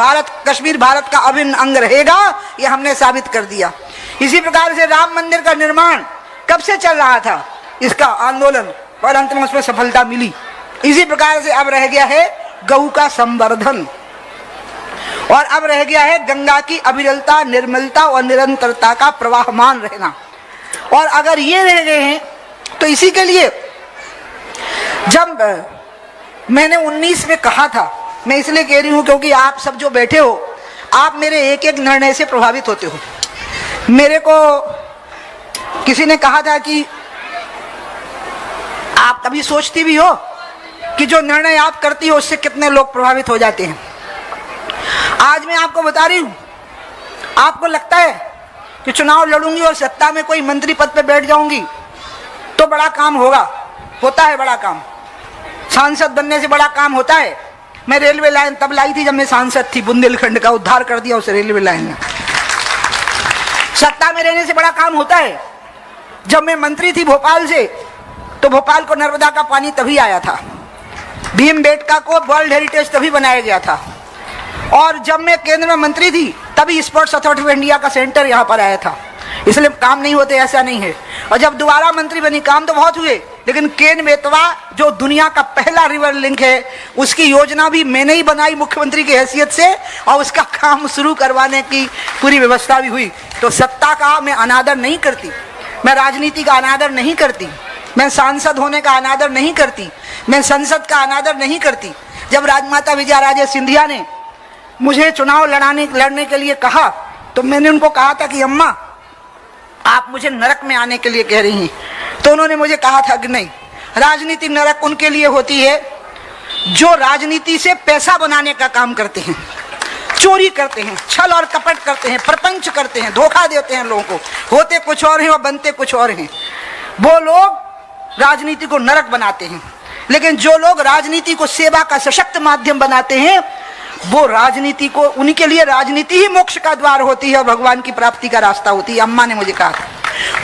Speaker 4: कश्मीर भारत का अभिन्न अंग रहेगा, ये हमने साबित कर दिया। इसी प्रकार से राम मंदिर का निर्माण कब से चल रहा था, इसका आंदोलन, और अंत में उसमें सफलता मिली। इसी प्रकार से अब रह गया है गौ का संवर्धन, और अब रह गया है गंगा की अविरलता, निर्मलता और निरंतरता का प्रवाहमान रहना। और अगर ये रह गए हैं तो इसी के लिए जब मैंने 19 में कहा था, मैं इसलिए कह रही हूं क्योंकि आप सब जो बैठे हो, आप मेरे एक एक निर्णय से प्रभावित होते हो। मेरे को किसी ने कहा था कि आप कभी सोचती भी हो कि जो निर्णय आप करती हो उससे कितने लोग प्रभावित हो जाते हैं। आज मैं आपको बता रही हूं, आपको लगता है कि चुनाव लड़ूंगी और सत्ता में कोई मंत्री पद पे बैठ जाऊंगी तो बड़ा काम होगा, होता है बड़ा काम, सांसद बनने से बड़ा काम होता है। मैं रेलवे लाइन तब लाई थी जब मैं सांसद थी, बुंदेलखंड का उद्धार कर दिया उस रेलवे लाइन ने। सत्ता में रहने से बड़ा काम होता है। जब मैं मंत्री थी भोपाल से, तो भोपाल को नर्मदा का पानी तभी आया था, भीमबेटका को वर्ल्ड हेरिटेज तभी बनाया गया था, और जब मैं केंद्र में मंत्री थी तभी स्पोर्ट्स अथॉरिटी ऑफ इंडिया का सेंटर यहाँ पर आया था। इसलिए काम नहीं होते ऐसा नहीं है। और जब दोबारा मंत्री बनी, काम तो बहुत हुए, लेकिन केन बेतवा जो दुनिया का पहला रिवर लिंक है, उसकी योजना भी मैंने ही बनाई मुख्यमंत्री की हैसियत से, और उसका काम शुरू करवाने की पूरी व्यवस्था भी हुई। तो सत्ता का मैं अनादर नहीं करती, मैं राजनीति का अनादर नहीं करती, मैं सांसद होने का अनादर नहीं करती, मैं संसद का अनादर नहीं करती। जब राजमाता विजयाराजे सिंधिया ने मुझे चुनाव लड़ने के लिए कहा, तो मैंने उनको कहा था कि अम्मा आप मुझे नरक में आने के लिए कह रही हैं, तो उन्होंने मुझे कहा था कि नहीं, राजनीति नरक उनके लिए होती है जो राजनीति से पैसा बनाने का काम करते हैं, चोरी करते हैं, छल और कपट करते हैं, प्रपंच करते हैं, धोखा देते हैं लोगों को, होते कुछ और हैं और बनते कुछ और हैं। वो लोग राजनीति को नरक बनाते हैं। लेकिन जो लोग राजनीति को सेवा का सशक्त माध्यम बनाते हैं, वो राजनीति को, उनके लिए राजनीति ही मोक्ष का द्वार होती है और भगवान की प्राप्ति का रास्ता होती है। अम्मा ने मुझे कहा था,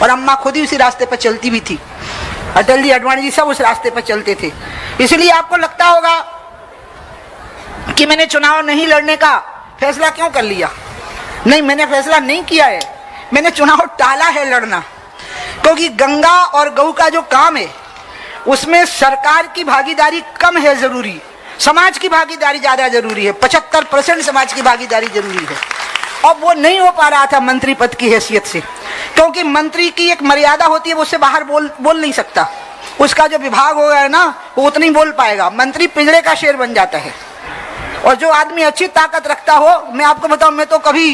Speaker 4: और अम्मा खुद ही उसी रास्ते पर चलती भी थी। अटल जी, अडवाणी जी सब उस रास्ते पर चलते थे। इसलिए आपको लगता होगा कि मैंने चुनाव नहीं लड़ने का फैसला क्यों कर लिया। नहीं, मैंने फैसला नहीं किया है, मैंने चुनाव टाला है लड़ना, क्योंकि गंगा और गौ का जो काम है उसमें सरकार की भागीदारी कम है, जरूरी समाज की भागीदारी ज्यादा जरूरी है। 75% समाज की भागीदारी जरूरी है, और वो नहीं हो पा रहा था मंत्री पद की हैसियत से, क्योंकि मंत्री की एक मर्यादा होती है, वो उससे बाहर बोल नहीं सकता। उसका जो विभाग होगा है ना, वो उतना ही बोल पाएगा। मंत्री पिंजरे का शेर बन जाता है। और जो आदमी अच्छी ताकत रखता हो, मैं आपको बताऊं, मैं तो कभी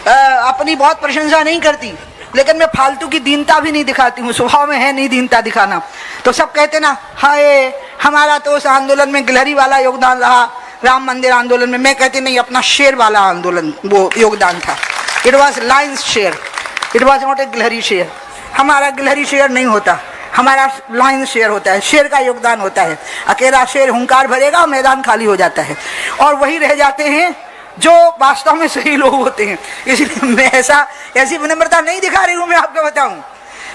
Speaker 4: अपनी बहुत प्रशंसा नहीं करती, लेकिन मैं फालतू की दीनता भी नहीं दिखाती हूँ, स्वभाव में है नहीं दीनता दिखाना। तो सब कहते ना, हाय हमारा तो उस आंदोलन में गिलहरी वाला योगदान रहा, राम मंदिर आंदोलन में। मैं कहती नहीं, अपना शेर वाला आंदोलन वो योगदान था। It was Lions share, it was not a गिलहरी शेयर। हमारा गिलहरी शेयर नहीं होता, हमारा लायंस शेयर होता है, शेर का योगदान होता है। अकेला शेर हुंकार भरेगा, मैदान खाली हो जाता है, और वही रह जाते हैं जो वास्तव में सही लोग होते हैं। इसलिए मैं ऐसी विनम्रता नहीं दिखा रही हूं, मैं आपको बताऊं,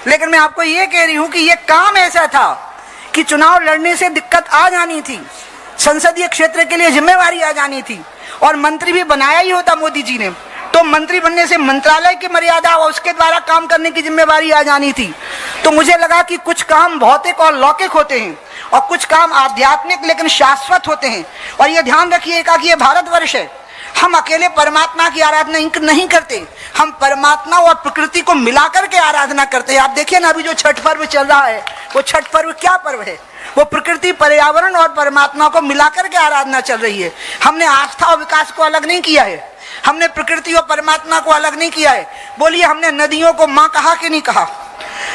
Speaker 4: लेकिन मैं आपको ये कह रही हूं कि ये काम ऐसा था कि चुनाव लड़ने से दिक्कत आ जानी थी, संसदीय क्षेत्र के लिए जिम्मेवारी आ जानी थी, और मंत्री भी बनाया ही होता मोदी जी ने, तो मंत्री बनने से मंत्रालय की मर्यादा और उसके द्वारा काम करने की जिम्मेवारी आ जानी थी। तो मुझे लगा कि कुछ काम भौतिक और लौकिक होते हैं, और कुछ काम आध्यात्मिक लेकिन शाश्वत होते हैं। और ये ध्यान रखिएगा कि ये भारतवर्ष है, हम अकेले परमात्मा की आराधना नहीं करते, हम परमात्मा और प्रकृति को मिलाकर के आराधना करते हैं। आप देखिए ना, अभी जो छठ पर्व चल रहा है, वो छठ पर्व क्या पर्व है? वो प्रकृति, पर्यावरण और परमात्मा को मिलाकर के आराधना चल रही है। हमने आस्था और विकास को अलग नहीं किया है, हमने प्रकृति और परमात्मा को अलग नहीं किया है। बोलिए, हमने नदियों को माँ कहा कि नहीं कहा?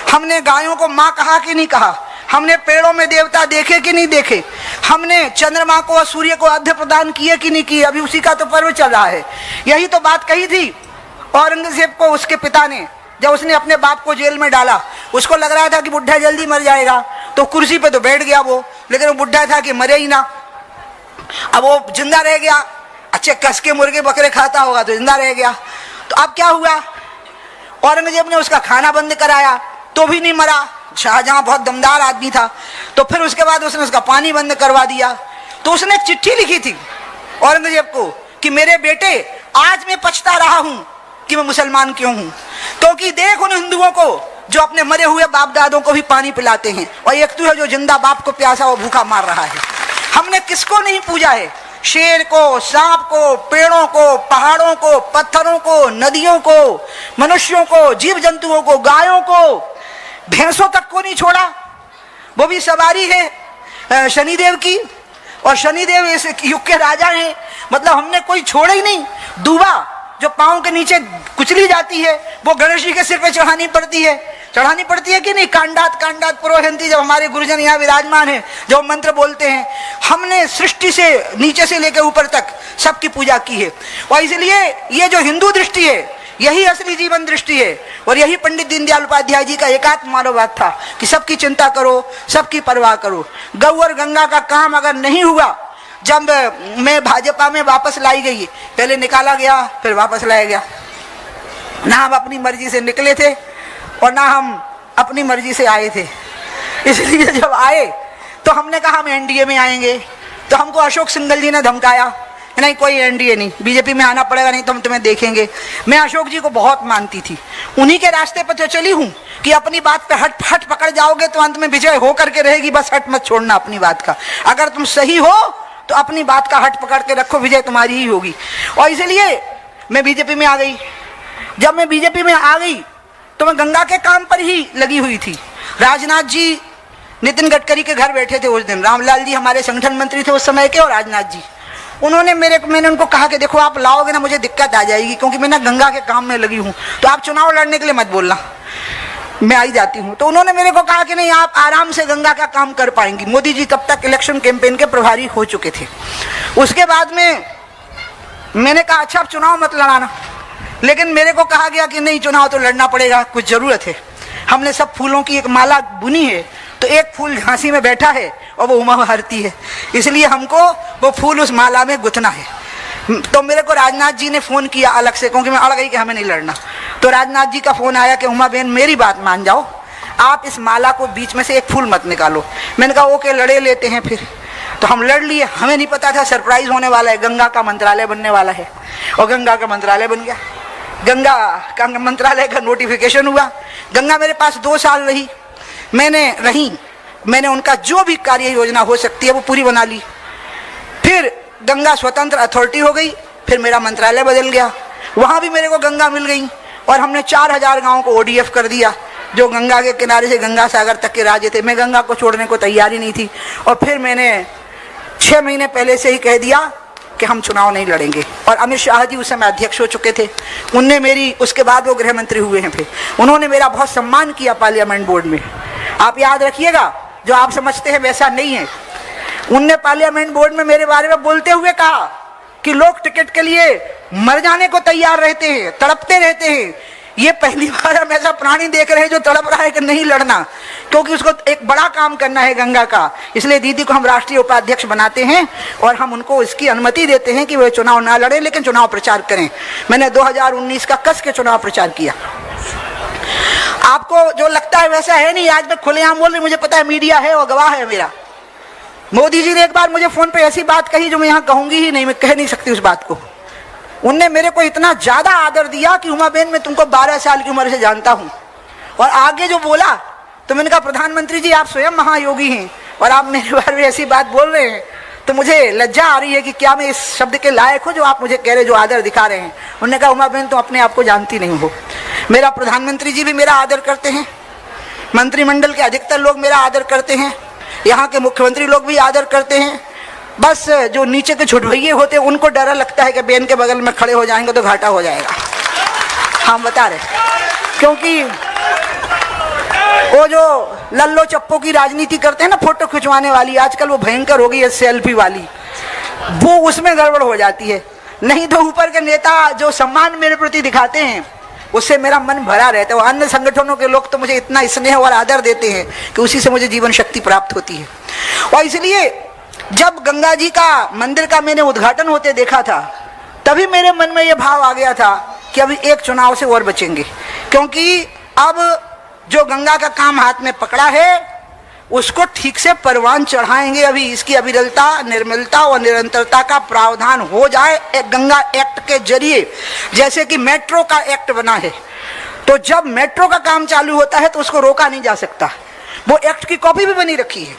Speaker 4: हमने गायों को माँ कहा कि नहीं कहा? हमने पेड़ों में देवता देखे कि नहीं देखे? हमने चंद्रमा को और सूर्य को अर्घ्य प्रदान किए कि नहीं किए? अभी उसी का तो पर्व चल रहा है। यही तो बात कही थी औरंगजेब को उसके पिता ने, जब उसने अपने बाप को जेल में डाला। उसको लग रहा था कि बुढ़ा जल्दी मर जाएगा, तो कुर्सी पे तो बैठ गया वो, लेकिन वो बुढ़ा था कि मरे ही ना। अब वो जिंदा रह गया, अच्छे कस के मुर्गे बकरे खाता होगा तो जिंदा रह गया। तो अब क्या हुआ, औरंगजेब ने उसका खाना बंद कराया तो भी नहीं मरा। शाहजहां बहुत दमदार आदमी था, तो फिर उसके बाद उसने उसका पानी बंद करवा दिया। तो उसने एक चिट्ठी लिखी थी औरंगजेब को कि मेरे बेटे, आज मैं पछता रहा हूं कि मैं मुसलमान क्यों हूं, क्योंकि देख उन हिंदुओं को जो अपने मरे हुए बाप दादों को भी पानी पिलाते हैं, और एक तू है जो जिंदा बाप को प्यासा और भूखा मार रहा है। हमने किसको नहीं पूजा है? शेर को, सांप को, पेड़ों को, पहाड़ों को, पत्थरों को, नदियों को, मनुष्यों को, जीव जंतुओं को, गायों को, भैंसों तक को नहीं छोड़ा। वो भी सवारी है शनिदेव की, और शनिदेव इस युग के राजा हैं। मतलब हमने कोई छोड़ा ही नहीं। दूबा जो पांव के नीचे कुचली जाती है वो गणेश जी के सिर पे चढ़ानी पड़ती है कि नहीं? कांडात कांडात पुरोहिंती, जब हमारे गुरुजन यहाँ विराजमान है, जो मंत्र बोलते हैं, हमने सृष्टि से नीचे से लेकर ऊपर तक सबकी पूजा की है। और इसलिए ये जो हिंदू दृष्टि है, यही असली जीवन दृष्टि है, और यही पंडित दीनदयाल उपाध्याय जी का एकात्म मानववाद था कि सबकी चिंता करो, सबकी परवाह करो। गौ और गंगा का काम अगर नहीं हुआ, जब मैं भाजपा में वापस लाई गई, पहले निकाला गया फिर वापस लाया गया, ना हम अपनी मर्जी से निकले थे और ना हम अपनी मर्जी से आए थे। इसलिए जब आए तो हमने कहा हम एनडीए में आएंगे, तो हमको अशोक सिंघल जी ने धमकाया, नहीं कोई एनडीए नहीं, बीजेपी में आना पड़ेगा, नहीं तो हम तुम्हें देखेंगे। मैं अशोक जी को बहुत मानती थी, उन्हीं के रास्ते पर तो चली हूँ कि अपनी बात पे हट पकड़ जाओगे तो अंत में विजय हो करके रहेगी, बस हट मत छोड़ना अपनी बात का। अगर तुम सही हो तो अपनी बात का हट पकड़ के रखो, विजय तुम्हारी ही होगी। और इसलिए मैं बीजेपी में आ गई। जब मैं बीजेपी में आ गई तो मैं गंगा के काम पर ही लगी हुई थी। राजनाथ जी नितिन गडकरी के घर बैठे थे उस दिन, रामलाल जी हमारे संगठन मंत्री थे उस समय के, और राजनाथ जी। मैंने उनको कहा कि देखो आप लाओगे ना मुझे दिक्कत आ जाएगी, क्योंकि मैं ना गंगा के काम में लगी हूँ, तो आप चुनाव लड़ने के लिए मत बोलना, मैं आई जाती हूँ। तो उन्होंने मेरे को कहा कि नहीं आप आराम से गंगा का काम कर पाएंगी। मोदी जी तब तक इलेक्शन कैंपेन के प्रभारी हो चुके थे। उसके बाद में मैंने कहा अच्छा आप चुनाव मत लड़ाना, लेकिन मेरे को कहा गया कि नहीं चुनाव तो लड़ना पड़ेगा, कुछ जरूरत है। हमने सब फूलों की एक माला बुनी है, तो एक फूल झांसी में बैठा है और वो उमा भारती है, इसलिए हमको वो फूल उस माला में गुथना है। तो मेरे को राजनाथ जी ने फोन किया अलग से, क्योंकि मैं अड़ गई कि हमें नहीं लड़ना। तो राजनाथ जी का फोन आया कि उमा बहन मेरी बात मान जाओ, आप इस माला को बीच में से एक फूल मत निकालो। मैंने कहा ओके लड़े लेते हैं फिर। तो हम लड़ लिए। हमें नहीं पता था सरप्राइज होने वाला है, गंगा का मंत्रालय बनने वाला है, और गंगा का मंत्रालय बन गया। गंगा का मंत्रालय का नोटिफिकेशन हुआ। गंगा मेरे पास 2 साल रही, मैंने उनका जो भी कार्य योजना हो सकती है वो पूरी बना ली। फिर गंगा स्वतंत्र अथॉरिटी हो गई, फिर मेरा मंत्रालय बदल गया, वहाँ भी मेरे को गंगा मिल गई, और हमने 4000 गाँव को ODF कर दिया, जो गंगा के किनारे से गंगा सागर तक के राज्य थे। मैं गंगा को छोड़ने को तैयार ही नहीं थी, और फिर मैंने 6 महीने पहले से ही कह दिया कि हम चुनाव नहीं लड़ेंगे। और अमित शाह जी उस समय अध्यक्ष हो चुके थे, उनने मेरी, उसके बाद वो गृह मंत्री हुए हैं, फिर उन्होंने मेरा बहुत सम्मान किया पार्लियामेंट बोर्ड में। आप याद रखिएगा, जो आप समझते हैं वैसा नहीं है। उनने पार्लियामेंट बोर्ड में मेरे बारे में बोलते हुए कहा कि लोग टिकट के लिए मर जाने को तैयार रहते हैं, तड़पते रहते हैं, ये पहली बार हम ऐसा प्राणी देख रहे हैं जो तड़प रहा है कि नहीं लड़ना, क्योंकि उसको एक बड़ा काम करना है गंगा का। इसलिए दीदी को हम राष्ट्रीय उपाध्यक्ष बनाते हैं, और हम उनको इसकी अनुमति देते हैं कि वे चुनाव ना लड़ें, लेकिन चुनाव प्रचार करें। मैंने 2019 का कस के चुनाव प्रचार किया। आपको जो लगता है वैसा है नहीं, आज मैं खुलेआम बोल रही, मुझे पता है मीडिया है और गवाह है मेरा। मोदी जी ने एक बार मुझे फोन पे ऐसी बात कही जो मैं यहाँ कहूंगी ही नहीं, मैं कह नहीं सकती उस बात को। उनने मेरे को इतना ज्यादा आदर दिया कि उमा बेन मैं तुमको 12 साल की उम्र से जानता हूँ, और आगे जो बोला तो मैंने कहा प्रधानमंत्री जी आप स्वयं महायोगी हैं और आप मेरे बारे में ऐसी बात बोल रहे हैं, तो मुझे लज्जा आ रही है कि क्या मैं इस शब्द के लायक हूँ जो आप मुझे कह रहे, जो आदर दिखा रहे हैं। उन्होंने कहा उमा बेन तुम अपने आप को जानती नहीं हो। मेरा प्रधानमंत्री जी भी मेरा आदर करते हैं, मंत्रिमंडल के अधिकतर लोग मेरा आदर करते हैं, यहाँ के मुख्यमंत्री लोग भी आदर करते हैं। बस जो नीचे के छुटभैये होते हैं उनको डर लगता है कि बेन के बगल में खड़े हो जाएंगे तो घाटा हो जाएगा। हम बता रहे, क्योंकि वो जो लल्लो चप्पो की राजनीति करते हैं ना, फोटो खिंचवाने वाली, आजकल वो भयंकर हो गई है सेल्फी वाली, वो उसमें गड़बड़ हो जाती है। नहीं तो ऊपर के नेता जो सम्मान मेरे प्रति दिखाते हैं उससे मेरा मन भरा रहता है। वो अन्य संगठनों के लोग तो मुझे इतना स्नेह और आदर देते हैं कि उसी से मुझे जीवन शक्ति प्राप्त होती है। और इसलिए जब गंगा जी का मंदिर का मैंने उद्घाटन होते देखा था, तभी मेरे मन में यह भाव आ गया था कि अभी एक चुनाव से और बचेंगे, क्योंकि अब जो गंगा का काम हाथ में पकड़ा है उसको ठीक से परवान चढ़ाएंगे। अभी इसकी अविरलता, निर्मलता और निरंतरता का प्रावधान हो जाए एक गंगा एक्ट के जरिए। जैसे कि मेट्रो का एक्ट बना है, तो जब मेट्रो का काम चालू होता है तो उसको रोका नहीं जा सकता। वो एक्ट की कॉपी भी बनी रखी है,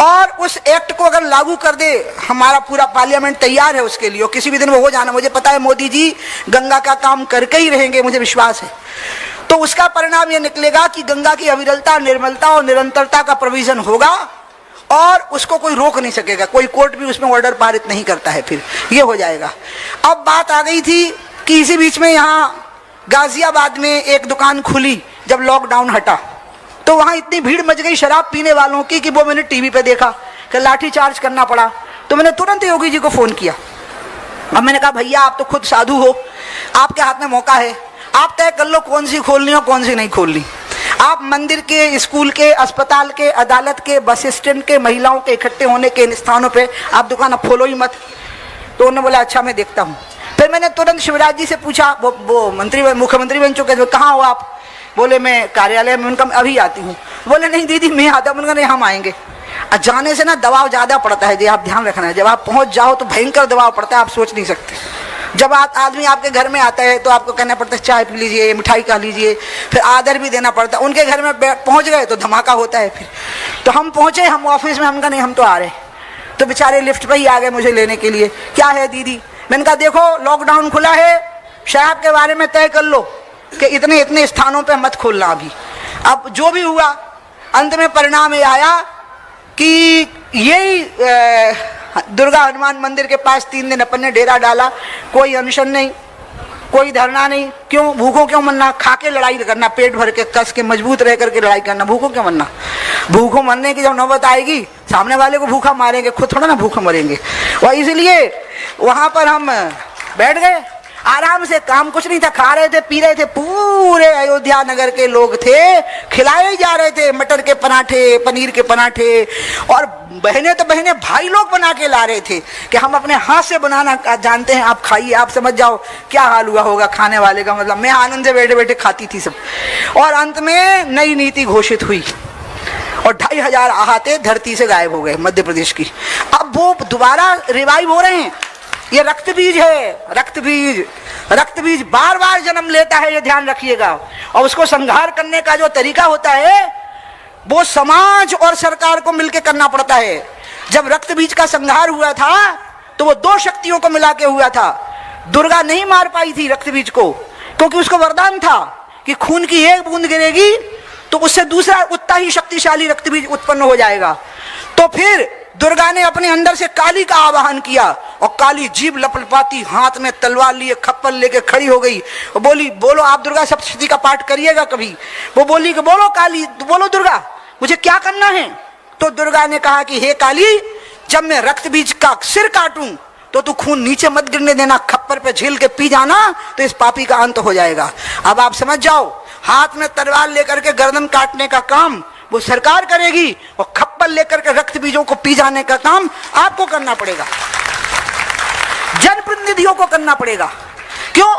Speaker 4: और उस एक्ट को अगर लागू कर दे, हमारा पूरा पार्लियामेंट तैयार है उसके लिए, और किसी भी दिन वो हो जाना, मुझे पता है मोदी जी गंगा का काम करके ही रहेंगे, मुझे विश्वास है। तो उसका परिणाम यह निकलेगा कि गंगा की अविरलता, निर्मलता और निरंतरता का प्रोविजन होगा, और उसको कोई रोक नहीं सकेगा, कोई कोर्ट भी उसमें ऑर्डर पारित नहीं करता है, फिर ये हो जाएगा। अब बात आ गई थी कि इसी बीच में यहाँ गाजियाबाद में एक दुकान खुली, जब लॉकडाउन हटा तो वहां इतनी भीड़ मच गई शराब पीने वालों की कि वो मैंने टीवी पे देखा कि लाठी चार्ज करना पड़ा। तो मैंने तुरंत योगी जी को फोन किया। अब मैंने कहा भैया आप तो खुद साधु हो, आपके हाथ में मौका है, आप तय कर लो कौन सी खोलनी और कौन सी नहीं खोलनी। आप मंदिर के, स्कूल के, अस्पताल के, अदालत के, बस स्टैंड के, महिलाओं के इकट्ठे होने के इन स्थानों पे आप दुकान अब खोलो ही मत। तो उन्होंने बोला अच्छा मैं देखता हूँ। फिर मैंने तुरंत शिवराज जी से पूछा, वो मुख्यमंत्री बन चुके थे, कहाँ हो आप? बोले मैं कार्यालय में। उनका अभी आती हूँ। बोले नहीं दीदी मैं आता हूँ। उनका नहीं हम आएंगे। जाने से ना दबाव ज़्यादा पड़ता है जी, आप ध्यान रखना है। जब आप पहुँच जाओ तो भयंकर दबाव पड़ता है, आप सोच नहीं सकते। जब आदमी आपके घर में आता है तो आपको कहना पड़ता है चाय पी लीजिए, मिठाई खा लीजिए, फिर आदर भी देना पड़ता है। उनके घर में पहुँच गए तो धमाका होता है। फिर तो हम पहुँचे, हम ऑफिस में, हमका नहीं हम तो आ रहे। तो बेचारे लिफ्ट पर ही आ गए मुझे लेने के लिए। क्या है दीदी? मैंने कहा देखो लॉकडाउन खुला है, शराब के बारे में तय कर लो कि इतने इतने स्थानों पे मत खोलना अभी। अब जो भी हुआ अंत में परिणाम ये आया कि यही दुर्गा हनुमान मंदिर के पास 3 दिन अपन ने डेरा डाला। कोई अनशन नहीं, कोई धरना नहीं। क्यों? भूखों क्यों मरना? खा के लड़ाई करना, पेट भर के कस के मजबूत रह करके लड़ाई करना। भूखों क्यों मरना? भूखों मरने की जब नौबत आएगी सामने वाले को भूखा मारेंगे, खुद थोड़ा ना भूखा मरेंगे। और इसलिए वहां पर हम बैठ गए आराम से। काम कुछ नहीं था, खा रहे थे, पी रहे थे। पूरे अयोध्या नगर के लोग थे, खिलाए जा रहे थे मटर के पराठे, पनीर के पराठे, और बहनें तो बहनें भाई लोग बना के ला रहे थे कि हम अपने हाथ से बनाना जानते हैं, आप खाइए। आप समझ जाओ क्या हाल हुआ होगा खाने वाले का। मतलब मैं आनंद से बैठे बैठे खाती थी सब। और अंत में नई नीति घोषित हुई और 2500 आहते धरती से गायब हो गए मध्य प्रदेश की। अब वो दोबारा रिवाइव हो रहे हैं। ये रक्त बीज है, रक्त बीज। रक्त बीज बार बार जन्म लेता है, ये ध्यान रखिएगा। और उसको संहार करने का जो तरीका होता है वो समाज और सरकार को मिलकर करना पड़ता है। जब रक्त बीज का संहार हुआ था तो वो 2 शक्तियों को मिला के हुआ था। दुर्गा नहीं मार पाई थी रक्त बीज को, क्योंकि उसको वरदान था कि खून की एक बूंद गिरेगी तो उससे दूसरा उतना ही शक्तिशाली रक्त बीज उत्पन्न हो जाएगा। तो फिर दुर्गा ने अपने अंदर से काली का आवाहन किया, और काली जीभ लपलपाती हाथ में तलवार लिए खप्पर लेके खड़ी हो गई और बोली बोलो आप दुर्गा सप्तशती का पाठ करिएगा कभी। वो बोली कि बोलो काली, बोलो दुर्गा मुझे क्या करना है। तो दुर्गा ने कहा कि हे काली, जब मैं रक्त बीज का सिर काटूं तो तू खून नीचे मत गिरने देना, खप्पर पे झील के पी जाना, तो इस पापी का अंत हो जाएगा। अब आप समझ जाओ, हाथ में तलवार लेकर के गर्दन काटने का काम वो सरकार करेगी, और खप्पर लेकर के रक्त बीजों को पी जाने का काम आपको करना पड़ेगा, जनप्रतिनिधियों को करना पड़ेगा। क्यों?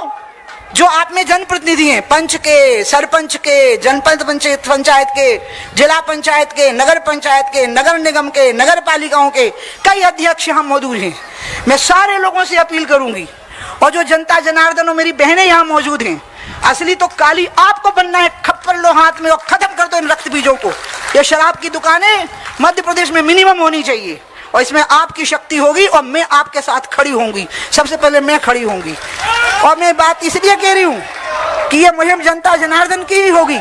Speaker 4: जो आप में जनप्रतिनिधि हैं, पंच के, सरपंच के, जनपद पंचायत के, जिला पंचायत के, नगर पंचायत के, नगर निगम के, नगर पालिकाओं के कई अध्यक्ष यहाँ मौजूद हैं। मैं सारे लोगों से अपील करूंगी, और जो जनता जनार्दन और मेरी बहनें यहाँ मौजूद हैं, असली तो काली आपको बनना है। खप्पर लो हाथ में और खत्म कर दो इन रक्त बीजों को। ये शराब की दुकानें मध्य प्रदेश में मिनिमम होनी चाहिए, और इसमें आपकी शक्ति होगी, और मैं आपके साथ खड़ी होंगी। सबसे पहले मैं खड़ी होंगी। और मैं बात इसलिए कह रही हूँ कि ये मुहिम जनता जनार्दन की ही होगी।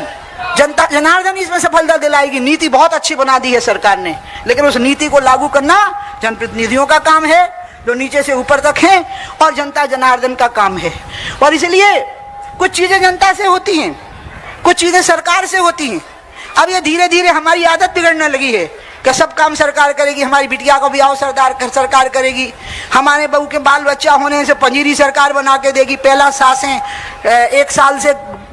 Speaker 4: जनता जनार्दन इसमें सफलता दिलाएगी। नीति बहुत अच्छी बना दी है सरकार ने, लेकिन उस नीति को लागू करना जनप्रतिनिधियों का काम है, जो नीचे से ऊपर तक है, और जनता जनार्दन का काम है। और इसलिए कुछ चीजें जनता से होती हैं, कुछ चीजें सरकार से होती हैं, अब ये धीरे धीरे हमारी आदत बिगड़ने लगी है कि सब काम सरकार करेगी, हमारी बिटिया को ब्याह सरकार करेगी, हमारे बहू के बाल बच्चा होने से पंजीरी सरकार बना के देगी। पहला सासें 1 साल से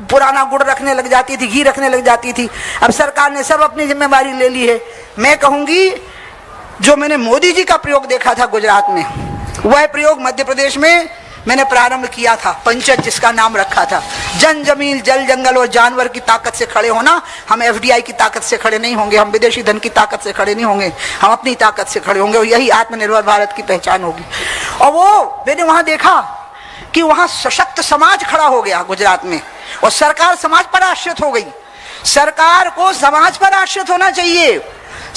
Speaker 4: पुराना गुड़ रखने लग जाती थी, घी रखने लग जाती थी, अब सरकार ने सब अपनी जिम्मेवारी ले ली है। मैं कहूंगी जो मैंने मोदी जी का प्रयोग देखा था गुजरात में, वह प्रयोग मध्य प्रदेश में मैंने प्रारंभ किया था। पंचायत जिसका नाम रखा था, जन जमीन जल जंगल और जानवर की ताकत से खड़े होना। हम एफडीआई की ताकत से खड़े नहीं होंगे, हम विदेशी धन की ताकत से खड़े नहीं होंगे, हम अपनी ताकत से खड़े होंगे और यही आत्मनिर्भर भारत की पहचान होगी। और वो मैंने वहां देखा कि वहां सशक्त समाज खड़ा हो गया गुजरात में, और सरकार समाज पर आश्रित हो गई। सरकार को समाज पर आश्रित होना चाहिए,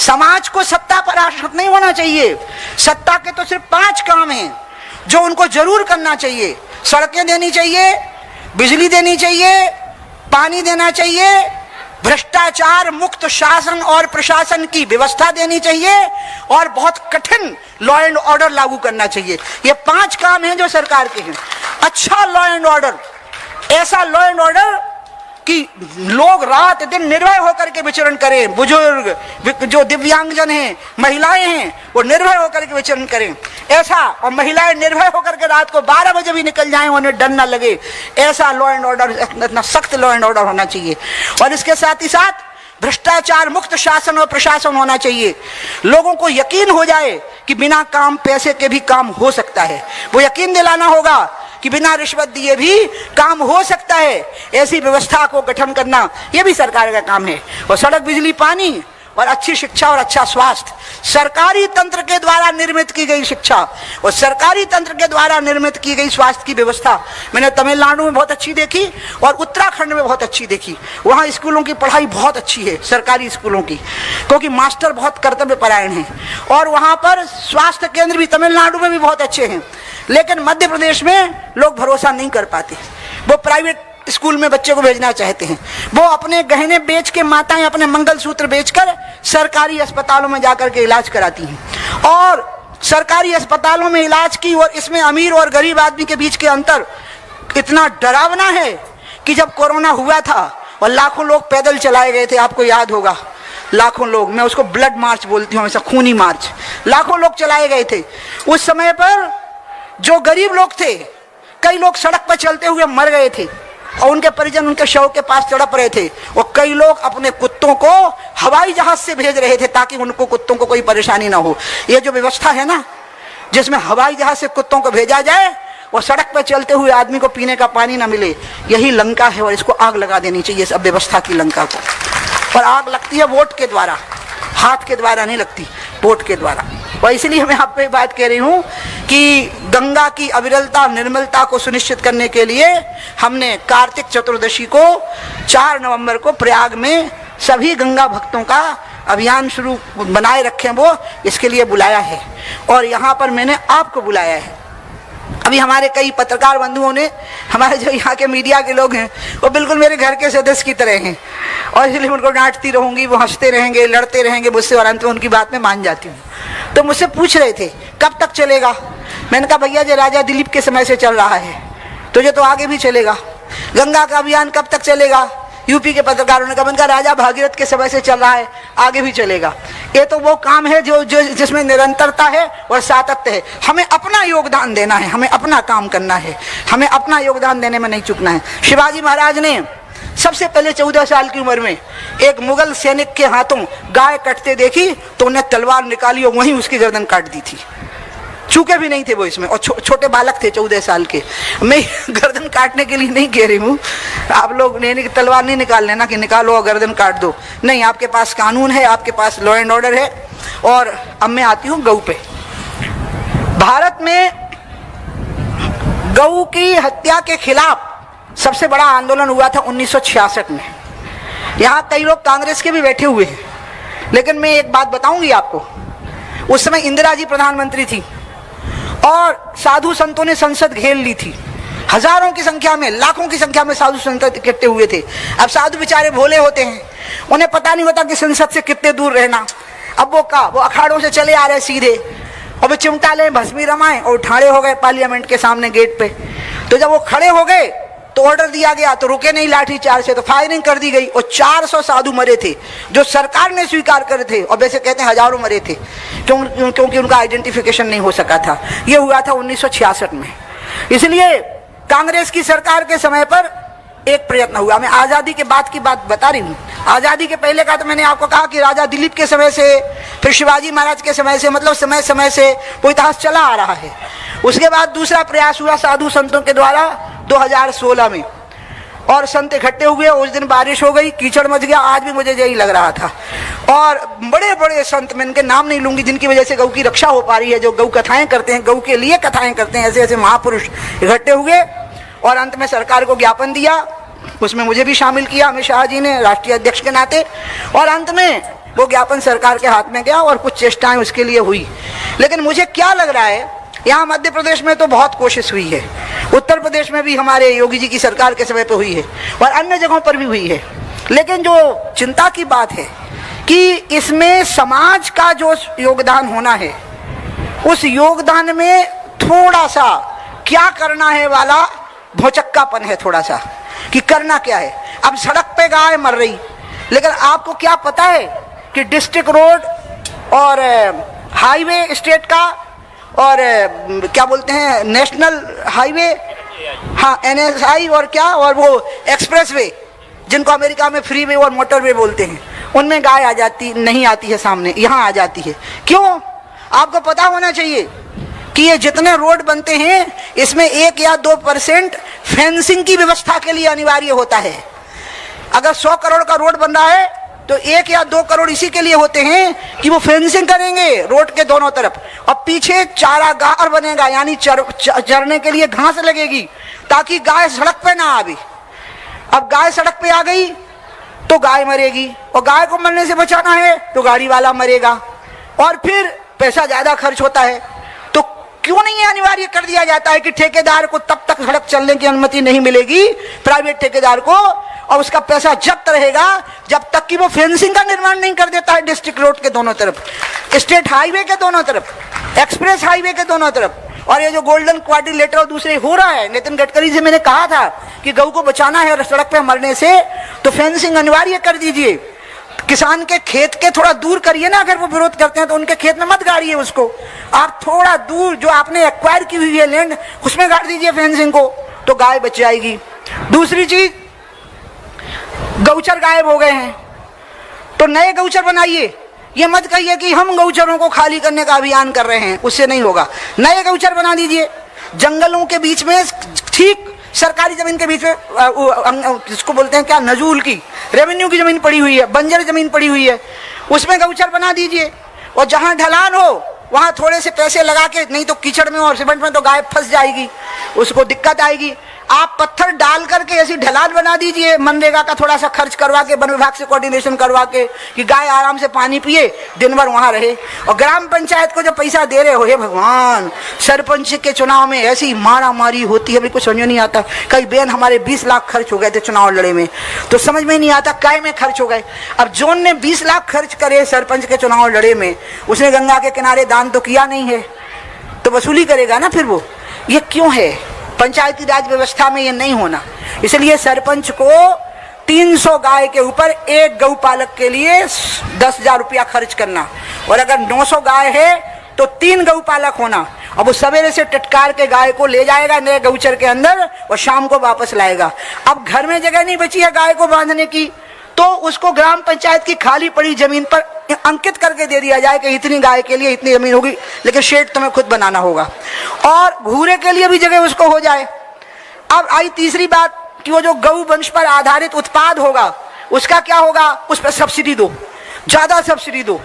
Speaker 4: समाज को सत्ता पर आश्रित नहीं होना चाहिए। सत्ता के तो सिर्फ 5 काम हैं जो उनको जरूर करना चाहिए। सड़कें देनी चाहिए, बिजली देनी चाहिए, पानी देना चाहिए, भ्रष्टाचार मुक्त शासन और प्रशासन की व्यवस्था देनी चाहिए, और बहुत कठिन लॉ एंड ऑर्डर लागू करना चाहिए। ये 5 काम हैं जो सरकार के हैं। अच्छा लॉ एंड ऑर्डर, ऐसा लॉ एंड ऑर्डर कि लोग रात दिन निर्भय होकर के विचरण करें, बुजुर्ग जो दिव्यांगजन हैं, महिलाएं हैं, वो निर्भय होकर के विचरण करें ऐसा, और महिलाएं निर्भय होकर के रात को 12 बजे भी निकल जाएं, उन्हें डर न लगे, ऐसा लॉ एंड ऑर्डर, इतना सख्त लॉ एंड ऑर्डर होना चाहिए। और इसके साथ ही साथ भ्रष्टाचार मुक्त शासन और प्रशासन होना चाहिए। लोगों को यकीन हो जाए कि बिना काम पैसे के भी काम हो सकता है, वो यकीन दिलाना होगा कि बिना रिश्वत दिए भी काम हो सकता है। ऐसी व्यवस्था को गठन करना यह भी सरकार का काम है। और सड़क, बिजली, पानी और अच्छी शिक्षा और अच्छा स्वास्थ्य, सरकारी तंत्र के द्वारा निर्मित की गई शिक्षा और सरकारी तंत्र के द्वारा निर्मित की गई स्वास्थ्य की व्यवस्था मैंने तमिलनाडु में बहुत अच्छी देखी और उत्तराखंड में बहुत अच्छी देखी। वहाँ स्कूलों की पढ़ाई बहुत अच्छी है, सरकारी स्कूलों की, क्योंकि मास्टर बहुत कर्तव्य परायण हैं। और वहाँ पर स्वास्थ्य केंद्र भी तमिलनाडु में भी बहुत अच्छे हैं। लेकिन मध्य प्रदेश में लोग भरोसा नहीं कर पाते, वो प्राइवेट स्कूल में बच्चे को भेजना चाहते हैं। वो अपने गहने बेच के, माताएं अपने मंगलसूत्र बेचकर सरकारी अस्पतालों में जाकर के इलाज कराती हैं। और सरकारी अस्पतालों में इलाज की, और इसमें अमीर और गरीब आदमी के बीच के अंतर इतना डरावना है कि जब कोरोना हुआ था और लाखों लोग पैदल चलाए गए थे, आपको याद होगा, लाखों लोग, मैं उसको ब्लड मार्च बोलती हूँ, हमेशा खूनी मार्च, लाखों लोग चलाए गए थे। उस समय पर जो गरीब लोग थे, कई लोग सड़क पर चलते हुए मर गए थे और उनके परिजन उनके शव के पास तड़प रहे थे। और कई लोग अपने कुत्तों को हवाई जहाज से भेज रहे थे ताकि उनको, कुत्तों को कोई परेशानी ना हो। ये जो व्यवस्था है ना, जिसमें हवाई जहाज से कुत्तों को भेजा जाए और सड़क पर चलते हुए आदमी को पीने का पानी ना मिले, यही लंका है। और इसको आग लगा देनी चाहिए, इस अव्यवस्था की लंका को। और आग लगती है वोट के द्वारा, हाथ के द्वारा नहीं लगती, वोट के द्वारा। और इसलिए मैं आप पे बात कह रही हूँ कि गंगा की अविरलता, निर्मलता को सुनिश्चित करने के लिए हमने कार्तिक चतुर्दशी को 4 नवंबर को प्रयाग में सभी गंगा भक्तों का अभियान शुरू बनाए रखें, वो इसके लिए बुलाया है। और यहाँ पर मैंने आपको बुलाया है। अभी हमारे कई पत्रकार बंधुओं ने, हमारे जो यहाँ के मीडिया के लोग हैं, वो बिल्कुल मेरे घर के सदस्य की तरह हैं, और इसलिए उनको डांटती रहूंगी, वो हंसते रहेंगे, लड़ते रहेंगे मुझसे, और अंत में उनकी बात में मान जाती हूँ। तो मुझसे पूछ रहे थे कब तक चलेगा। मैंने कहा भैया जो राजा दिलीप के समय से चल रहा है, तुझे तो आगे भी चलेगा। गंगा का अभियान कब तक चलेगा, यूपी के पत्रकारों ने कहा, मैंने कहा राजा भागीरथ के समय से चल रहा है, आगे भी चलेगा। ये तो वो काम है जो जिसमें निरंतरता है और सातत्य है। हमें अपना योगदान देना है, हमें अपना काम करना है, हमें अपना योगदान देने में नहीं चूकना है। शिवाजी महाराज ने सबसे पहले 14 साल की उम्र में एक मुगल सैनिक के हाथों गाय कटते देखी तो उन्हें तलवार निकाली और वहीं उसकी गर्दन काट दी थी। चूके भी नहीं थे वो इसमें, और छोटे बालक थे 14 साल के। मैं गर्दन काटने के लिए नहीं कह रही हूँ, आप लोग ने तलवार नहीं निकाल लेना कि निकालो और गर्दन काट दो, नहीं। आपके पास कानून है, आपके पास लॉ एंड ऑर्डर है। और अब मैं आती हूँ गऊ पे। भारत में गऊ की हत्या के खिलाफ सबसे बड़ा आंदोलन हुआ था 1966 में। यहाँ कई लोग कांग्रेस के भी बैठे हुए हैं, लेकिन मैं एक बात बताऊंगी आपको। उस समय इंदिरा जी प्रधानमंत्री थी और साधु संतों ने संसद घेर ली थी। हजारों की संख्या में, लाखों की संख्या में साधु संत इकट्ठे हुए थे। अब साधु बेचारे भोले होते हैं, उन्हें पता नहीं होता कि संसद से कितने दूर रहना। अब वो अखाड़ों से चले आ रहे सीधे, और वे चिमटा लें, भस्मी रमाएं और ठाड़े हो गए पार्लियामेंट के सामने गेट पे। तो जब वो खड़े हो गए तो ऑर्डर दिया गया तो रुके नहीं लाठी चार्ज से, तो फायरिंग कर दी गई और 400 साधु मरे थे जो सरकार ने स्वीकार करे थे, और वैसे कहते हैं हजारों मरे थे क्योंकि उनका आइडेंटिफिकेशन नहीं हो सका था। यह हुआ था 1966 में। इसलिए कांग्रेस की सरकार के समय पर एक प्रयत्न हुआ। मैं आजादी के बाद की बात बता रही हूँ। आजादी के पहले का तो मैंने आपको कहा कि राजा दिलीप के समय से, फिर शिवाजी महाराज के समय से, मतलब समय समय से वो इतिहास चला आ रहा है। उसके बाद दूसरा प्रयास हुआ साधु संतों के द्वारा 2016 में, और संत इकट्ठे हुए। उस दिन बारिश हो गई, कीचड़ मच गया। आज भी मुझे यही लग रहा था। और बड़े बड़े संत, मैं इनके नाम नहीं लूंगी, जिनकी वजह से गौ की रक्षा हो पा रही है, जो गौ कथाएं करते हैं, गौ के लिए कथाएं करते हैं, ऐसे ऐसे महापुरुष इकट्ठे हुए और अंत में सरकार को ज्ञापन दिया। उसमें मुझे भी शामिल किया अमित शाह जी ने राष्ट्रीय अध्यक्ष के नाते, और अंत में वो ज्ञापन सरकार के हाथ में गया और कुछ चेष्टाएं उसके लिए हुई। लेकिन मुझे क्या लग रहा है, यहाँ मध्य प्रदेश में तो बहुत कोशिश हुई है, उत्तर प्रदेश में भी हमारे योगी जी की सरकार के समय पर हुई है, और अन्य जगहों पर भी हुई है। लेकिन जो चिंता की बात है कि इसमें समाज का जो योगदान होना है, उस योगदान में थोड़ा सा क्या करना है वाला भौचक्कापन है, थोड़ा सा कि करना क्या है। अब सड़क पे गाय मर रही, लेकिन आपको क्या पता है कि डिस्ट्रिक्ट रोड और हाईवे स्टेट का और क्या बोलते हैं नेशनल हाईवे, हाँ NSI, और क्या, और वो एक्सप्रेसवे जिनको अमेरिका में फ्रीवे और मोटरवे बोलते हैं, उनमें गाय आ जाती नहीं आती है सामने, यहाँ आ जाती है। क्यों? आपको पता होना चाहिए कि ये जितने रोड बनते हैं इसमें 1 या 2% फेंसिंग की व्यवस्था के लिए अनिवार्य होता है। अगर 100 करोड़ का रोड बन रहा है तो 1 या 2 करोड़ इसी के लिए होते हैं कि वो फेंसिंग करेंगे रोड के दोनों तरफ, और पीछे चारागाह बनेगा, यानी चरने के लिए घास लगेगी ताकि गाय सड़क पे ना आवे। अब गाय सड़क पे आ गई तो गाय मरेगी, और गाय को मरने से बचाना है तो गाड़ी वाला मरेगा, और फिर पैसा ज्यादा खर्च होता है। तो क्यों नहीं ये अनिवार्य कर दिया जाता है कि ठेकेदार को तब तक सड़क चलने की अनुमति नहीं मिलेगी, प्राइवेट ठेकेदार को, और उसका पैसा जब्त रहेगा जब तक कि वो फेंसिंग का निर्माण नहीं कर देता है डिस्ट्रिक्ट रोड के दोनों तरफ, स्टेट हाईवे के दोनों तरफ, एक्सप्रेस हाईवे के दोनों तरफ। और ये जो गोल्डन क्वाड्रिलेटरल और दूसरे हो रहा है, नितिन गडकरी से मैंने कहा था कि गऊ को बचाना है सड़क पे मरने से, तो फेंसिंग अनिवार्य कर दीजिए। किसान के खेत के थोड़ा दूर करिए ना, अगर वो विरोध करते हैं तो उनके खेत में मत गाड़िए उसको, आप थोड़ा दूर जो आपने एक्वायर की हुई है लैंड उसमें गाड़ दीजिए फेंसिंग को, तो गाय बच जाएगी। दूसरी चीज, गौचर गायब हो गए हैं तो नए गौचर बनाइए। ये मत कहिए कि हम गौचरों को खाली करने का अभियान कर रहे हैं, उससे नहीं होगा। नए गौचर बना दीजिए जंगलों के बीच में, ठीक सरकारी जमीन के बीच में, जिसको बोलते हैं क्या, नजूल की, रेवेन्यू की जमीन पड़ी हुई है, बंजर जमीन पड़ी हुई है, उसमें गौचर बना दीजिए। और जहां ढलान हो वहां थोड़े से पैसे लगा के, नहीं तो कीचड़ में और सीमेंट में तो गाय फंस जाएगी, उसको दिक्कत आएगी। आप पत्थर डाल करके ऐसी ढलान बना दीजिए, मनरेगा का थोड़ा सा खर्च करवा के, वन विभाग से कोऑर्डिनेशन करवा के, कि गाय आराम से पानी पिए, दिन भर वहां रहे। और ग्राम पंचायत को जो पैसा दे रहे हो, हे भगवान, सरपंच के चुनाव में ऐसी मारा मारी होती है, अभी कुछ समझ नहीं आता। कई बेन हमारे 20 लाख खर्च हो गए थे चुनाव लड़े में, तो समझ में नहीं आता काय में खर्च हो गए। अब जोन ने 20 लाख खर्च करे सरपंच के चुनाव लड़े में, उसने गंगा के किनारे दान तो किया नहीं है, तो वसूली करेगा ना फिर वो। ये क्यों है? पंचायती राज व्यवस्था में ये नहीं होना। इसलिए सरपंच को 300 गाय के ऊपर एक गौपालक के लिए 10,000 रुपया खर्च करना, और अगर 900 गाय है तो 3 गौपालक होना। अब वो सवेरे से टटकार के गाय को ले जाएगा नए गौचर के अंदर और शाम को वापस लाएगा। अब घर में जगह नहीं बची है गाय को बांधने की, तो उसको ग्राम पंचायत की खाली पड़ी जमीन पर अंकित करके दे दिया जाए कि इतनी गाय के लिए इतनी जमीन होगी, लेकिन शेड तुम्हें खुद बनाना होगा, और घूरे के लिए भी जगह उसको हो जाए। अब आई तीसरी बात कि वो जो गौ वंश पर आधारित उत्पाद होगा उसका क्या होगा, उस पर सब्सिडी दो, ज्यादा सब्सिडी दो,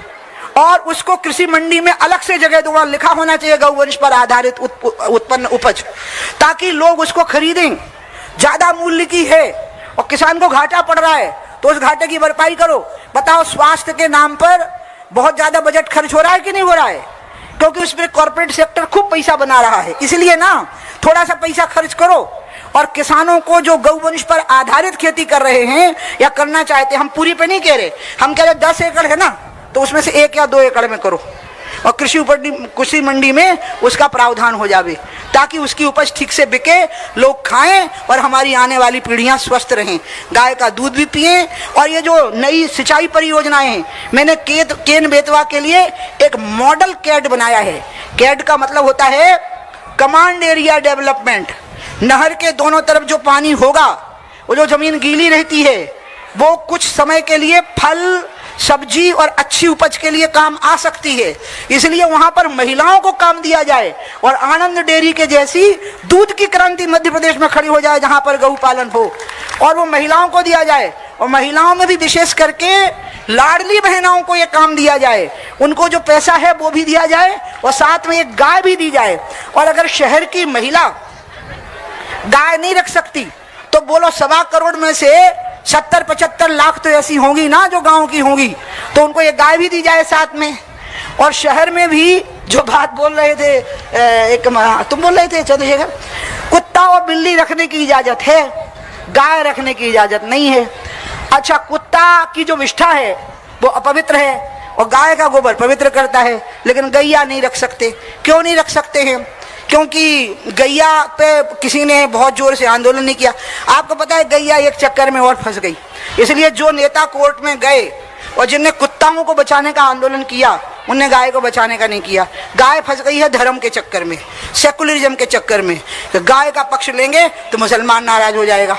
Speaker 4: और उसको कृषि मंडी में अलग से जगह दो, लिखा होना चाहिए गौ वंश पर आधारित उत्पन्न उपज, ताकि लोग उसको खरीदें। ज्यादा मूल्य की है और किसान को घाटा पड़ रहा है तो उस घाटे की भरपाई करो। बताओ, स्वास्थ्य के नाम पर बहुत ज्यादा बजट खर्च हो रहा है कि नहीं हो रहा है? क्योंकि उसमें कॉर्पोरेट सेक्टर खूब पैसा बना रहा है। इसलिए ना थोड़ा सा पैसा खर्च करो, और किसानों को जो गौवंश पर आधारित खेती कर रहे हैं या करना चाहते हैं, हम पूरी पे नहीं कह रहे, हम कह रहे 10 एकड़ है ना, तो उसमें से 1 या 2 एकड़ में करो। और कृषि मंडी में उसका प्रावधान हो जावे, ताकि उसकी उपज ठीक से बिके, लोग खाएं और हमारी आने वाली पीढ़ियां स्वस्थ रहें, गाय का दूध भी पिएं। और ये जो नई सिंचाई परियोजनाएं हैं, मैंने केन बेतवा के लिए एक मॉडल कैड बनाया है। कैड का मतलब होता है कमांड एरिया डेवलपमेंट। नहर के दोनों तरफ जो पानी होगा, वो जो जमीन गीली रहती है, वो कुछ समय के लिए फल सब्जी और अच्छी उपज के लिए काम आ सकती है, इसलिए वहां पर महिलाओं को काम दिया जाए और आनंद डेयरी के जैसी दूध की क्रांति मध्य प्रदेश में खड़ी हो जाए, जहां पर गौ पालन हो और वो महिलाओं को दिया जाए। और महिलाओं में भी विशेष करके लाडली बहनों को ये काम दिया जाए, उनको जो पैसा है वो भी दिया जाए और साथ में एक गाय भी दी जाए। और अगर शहर की महिला गाय नहीं रख सकती तो बोलो 1.25 करोड़ में से 70-75 लाख तो ऐसी होंगी ना जो गांव की होंगी, तो उनको ये गाय भी दी जाए साथ में। और शहर में भी जो बात बोल रहे थे तुम बोल रहे थे चंद्रशेखर, कुत्ता और बिल्ली रखने की इजाजत है, गाय रखने की इजाजत नहीं है। अच्छा, कुत्ता की जो विष्ठा है वो अपवित्र है और गाय का गोबर पवित्र करता है, लेकिन गैया नहीं रख सकते। क्यों नहीं रख सकते हैं? क्योंकि गैया पे किसी ने बहुत जोर से आंदोलन नहीं किया। आपको पता है गैया एक चक्कर में और फंस गई, इसलिए जो नेता कोर्ट में गए और जिनने कुत्ताओं को बचाने का आंदोलन किया, उनने गाय को बचाने का नहीं किया। गाय फंस गई है धर्म के चक्कर में, सेकुलरिज्म के चक्कर में। तो गाय का पक्ष लेंगे तो मुसलमान नाराज हो जाएगा,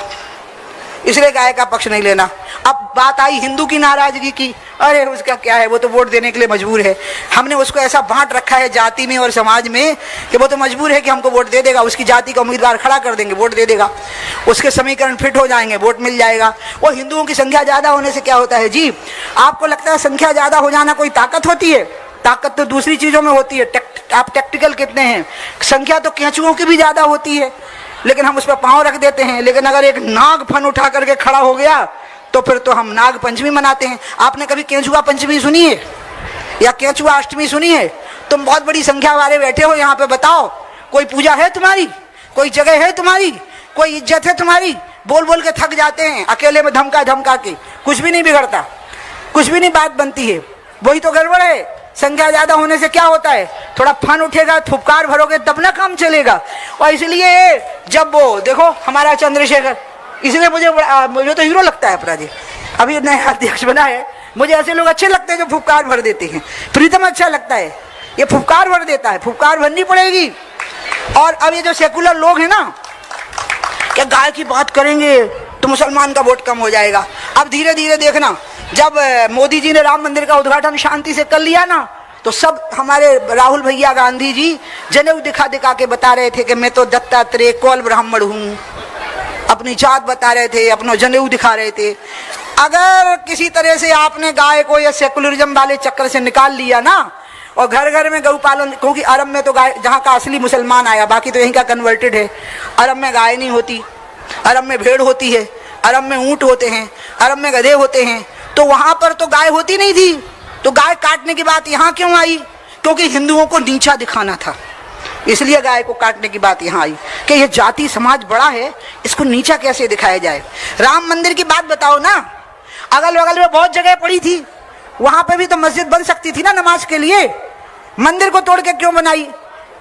Speaker 4: इसलिए गाय का पक्ष नहीं लेना। अब बात आई हिंदू की नाराजगी की, अरे उसका क्या है, वो तो वोट देने के लिए मजबूर है। हमने उसको ऐसा बांट रखा है जाति में और समाज में कि वो तो मजबूर है कि हमको वोट दे देगा, उसकी जाति का उम्मीदवार खड़ा कर देंगे, वोट दे देगा, उसके समीकरण फिट हो जाएंगे, वोट मिल जाएगा। वो हिंदुओं की संख्या ज्यादा होने से क्या होता है जी? आपको लगता है संख्या ज्यादा हो जाना कोई ताकत होती है? ताकत तो दूसरी चीजों में होती है। आप टैक्टिकल कितने हैं? संख्या तो केंचुओं की भी ज्यादा होती है, लेकिन हम उस पर पांव रख देते हैं। लेकिन अगर एक नाग फन उठा करके खड़ा हो गया तो फिर तो हम नाग पंचमी मनाते हैं। आपने कभी केंचुआ पंचमी सुनी है या केंचुआ अष्टमी सुनी है? तुम बहुत बड़ी संख्या वाले बैठे हो यहाँ पे, बताओ कोई पूजा है तुम्हारी? कोई जगह है तुम्हारी? कोई इज्जत है तुम्हारी? बोल बोल के थक जाते हैं, अकेले में धमका धमका के कुछ भी नहीं बिगड़ता, कुछ भी नहीं बात बनती है। वही तो गड़बड़ है। संख्या ज्यादा होने से क्या होता है? थोड़ा फन उठेगा, फुफकार भरोगे तब ना काम चलेगा। और इसलिए जब वो देखो हमारा चंद्रशेखर, इसलिए मुझे तो हीरो लगता है अपराधी, अभी नया अध्यक्ष बना है। मुझे ऐसे लोग अच्छे लगते हैं जो फुफकार भर देते हैं। प्रीतम अच्छा लगता है, ये फुफकार भर देता है, फुफकार भरनी पड़ेगी। और अब ये जो सेकुलर लोग हैं ना, क्या गाय की बात करेंगे तो मुसलमान का वोट कम हो जाएगा। अब धीरे धीरे देखना, जब मोदी जी ने राम मंदिर का उद्घाटन शांति से कर लिया ना, तो सब हमारे राहुल भैया गांधी जी जनेऊ दिखा दिखा के बता रहे थे कि मैं तो दत्तात्रेय कौल ब्राह्मण हूँ, अपनी जात बता रहे थे, अपना जनेऊ दिखा रहे थे। अगर किसी तरह से आपने गाय को या सेकुलरिज्म वाले चक्कर से निकाल लिया ना, और घर घर में गौ पालन, क्योंकि अरब में तो गाय, जहाँ का असली मुसलमान आया, बाकी तो यहीं का कन्वर्टेड है। अरब में गाय नहीं होती, अरब में भेड़ होती है, अरब में ऊंट होते हैं, अरब में गधे होते हैं, तो वहां पर तो गाय होती नहीं थी। तो गाय काटने की बात यहाँ क्यों आई? क्योंकि हिंदुओं को नीचा दिखाना था, इसलिए गाय को काटने की बात यहाँ आई कि ये जाति समाज बड़ा है, इसको नीचा कैसे दिखाया जाए। राम मंदिर की बात बताओ ना, अगल बगल में बहुत जगह पड़ी थी, वहां पे भी तो मस्जिद बन सकती थी ना नमाज के लिए, मंदिर को तोड़ के क्यों बनाई?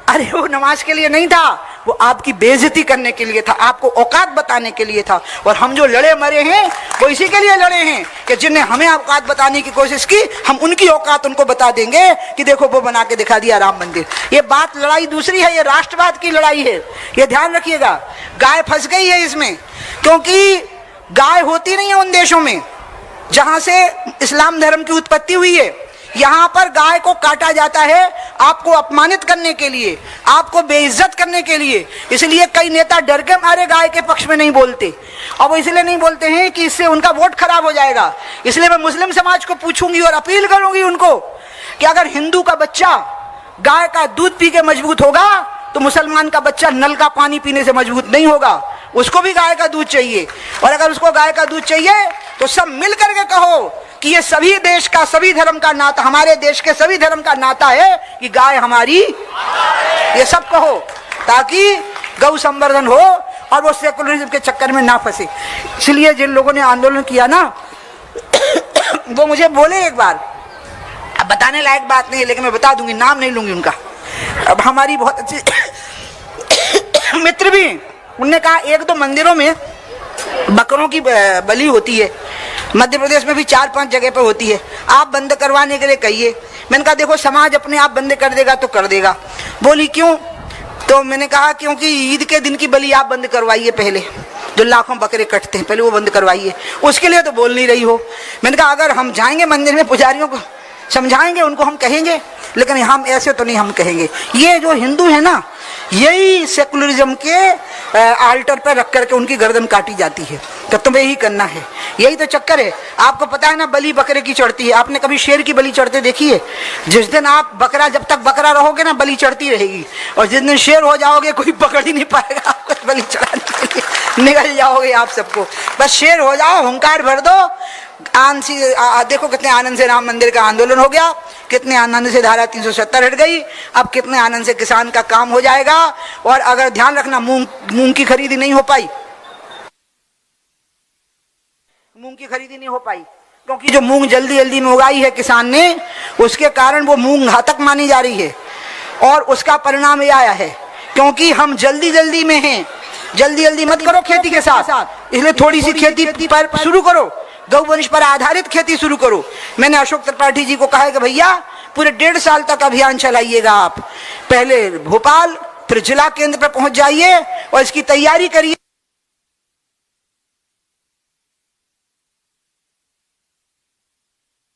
Speaker 4: अरे वो नमाज के लिए नहीं था, वो आपकी बेइज्जती करने के लिए था, आपको औकात बताने के लिए था। और हम जो लड़े मरे हैं वो इसी के लिए लड़े हैं कि जिनने हमें औकात बताने की कोशिश की, हम उनकी औकात उनको बता देंगे कि देखो वो बना के दिखा दिया राम मंदिर। ये बात, लड़ाई दूसरी है, ये राष्ट्रवाद की लड़ाई है, ये ध्यान रखिएगा। गाय फंस गई है इसमें, क्योंकि गाय होती नहीं है उन देशों में जहां से इस्लाम धर्म की उत्पत्ति हुई है। यहाँ पर गाय को काटा जाता है आपको अपमानित करने के लिए, आपको बेइज्जत करने के लिए। इसलिए कई नेता डर के मारे गाय के पक्ष में नहीं बोलते, और वो इसलिए नहीं बोलते हैं कि इससे उनका वोट खराब हो जाएगा। इसलिए मैं मुस्लिम समाज को पूछूंगी और अपील करूंगी उनको कि अगर हिंदू का बच्चा गाय का दूध पी के मजबूत होगा तो मुसलमान का बच्चा नल का पानी पीने से मजबूत नहीं होगा, उसको भी गाय का दूध चाहिए। और अगर उसको गाय का दूध चाहिए तो सब मिल करके कहो कि ये सभी देश का, सभी धर्म का नाता, हमारे देश के सभी धर्म का नाता है कि गाय हमारी, ये सब कहो, ताकि गौ संवर्धन हो और वो सेकुलरिज्म के चक्कर में ना फंसे। इसलिए जिन लोगों ने आंदोलन किया ना वो मुझे बोले एक बार, अब बताने लायक बात नहीं है, लेकिन मैं बता दूंगी, नाम नहीं लूंगी उनका। अब हमारी बहुत अच्छी मित्र भी, उनने कहा एक दो मंदिरों में बकरों की बलि होती है, मध्य प्रदेश में भी 4-5 जगह पे होती है, आप बंद करवाने के लिए कहिए। मैंने कहा देखो समाज अपने आप बंद कर देगा तो कर देगा। बोली क्यों? तो मैंने कहा क्योंकि ईद के दिन की बलि आप बंद करवाइए, पहले जो लाखों बकरे कटते हैं पहले वो बंद करवाइए, उसके लिए तो बोल नहीं रही हो। मैंने कहा अगर हम जाएंगे मंदिर में, पुजारियों को समझाएंगे, उनको हम कहेंगे, लेकिन हम ऐसे तो नहीं हम कहेंगे। ये जो हिंदू है ना, यही सेकुलरिज्म के आल्टर पर रख करके उनकी गर्दन काटी जाती है। तो तुम्हें यही करना है, यही तो चक्कर है। आपको पता है ना बलि बकरे की चढ़ती है, आपने कभी शेर की बलि चढ़ते देखी है? जिस दिन आप बकरा, जब तक बकरा रहोगे ना बलि चढ़ती रहेगी, और जिस दिन शेर हो जाओगे कोई पकड़ ही नहीं पाएगा आपको बलि चढ़ाने के लिए, निकल जाओगे आप सबको। बस शेर हो जाओ, हुंकार भर दो, देखो कितने आनंद से राम मंदिर का आंदोलन हो गया, कितने आनंद से धारा 370 हट गई, अब कितने आनंद से किसान का काम हो जाएगा। और अगर ध्यान रखना, मूंग की खरीदी नहीं हो पाई, मूंग की खरीदी नहीं हो पाई, क्योंकि जो मूंग जल्दी जल्दी में उगाई है किसान ने, उसके कारण वो मूंग घातक मानी जा रही है। और उसका परिणाम ये आया है, क्योंकि हम जल्दी जल्दी में हैं। जल्दी जल्दी मत करो खेती के साथ, इसलिए थोड़ी सी खेती पर शुरू करो, गौवंश पर आधारित खेती शुरू करो। मैंने अशोक त्रिपाठी जी को कहा है कि भैया पूरे 1.5 साल तक अभियान चलाइएगा आप, पहले भोपाल फिर जिला केंद्र पर पहुंच जाइए और इसकी तैयारी करिए।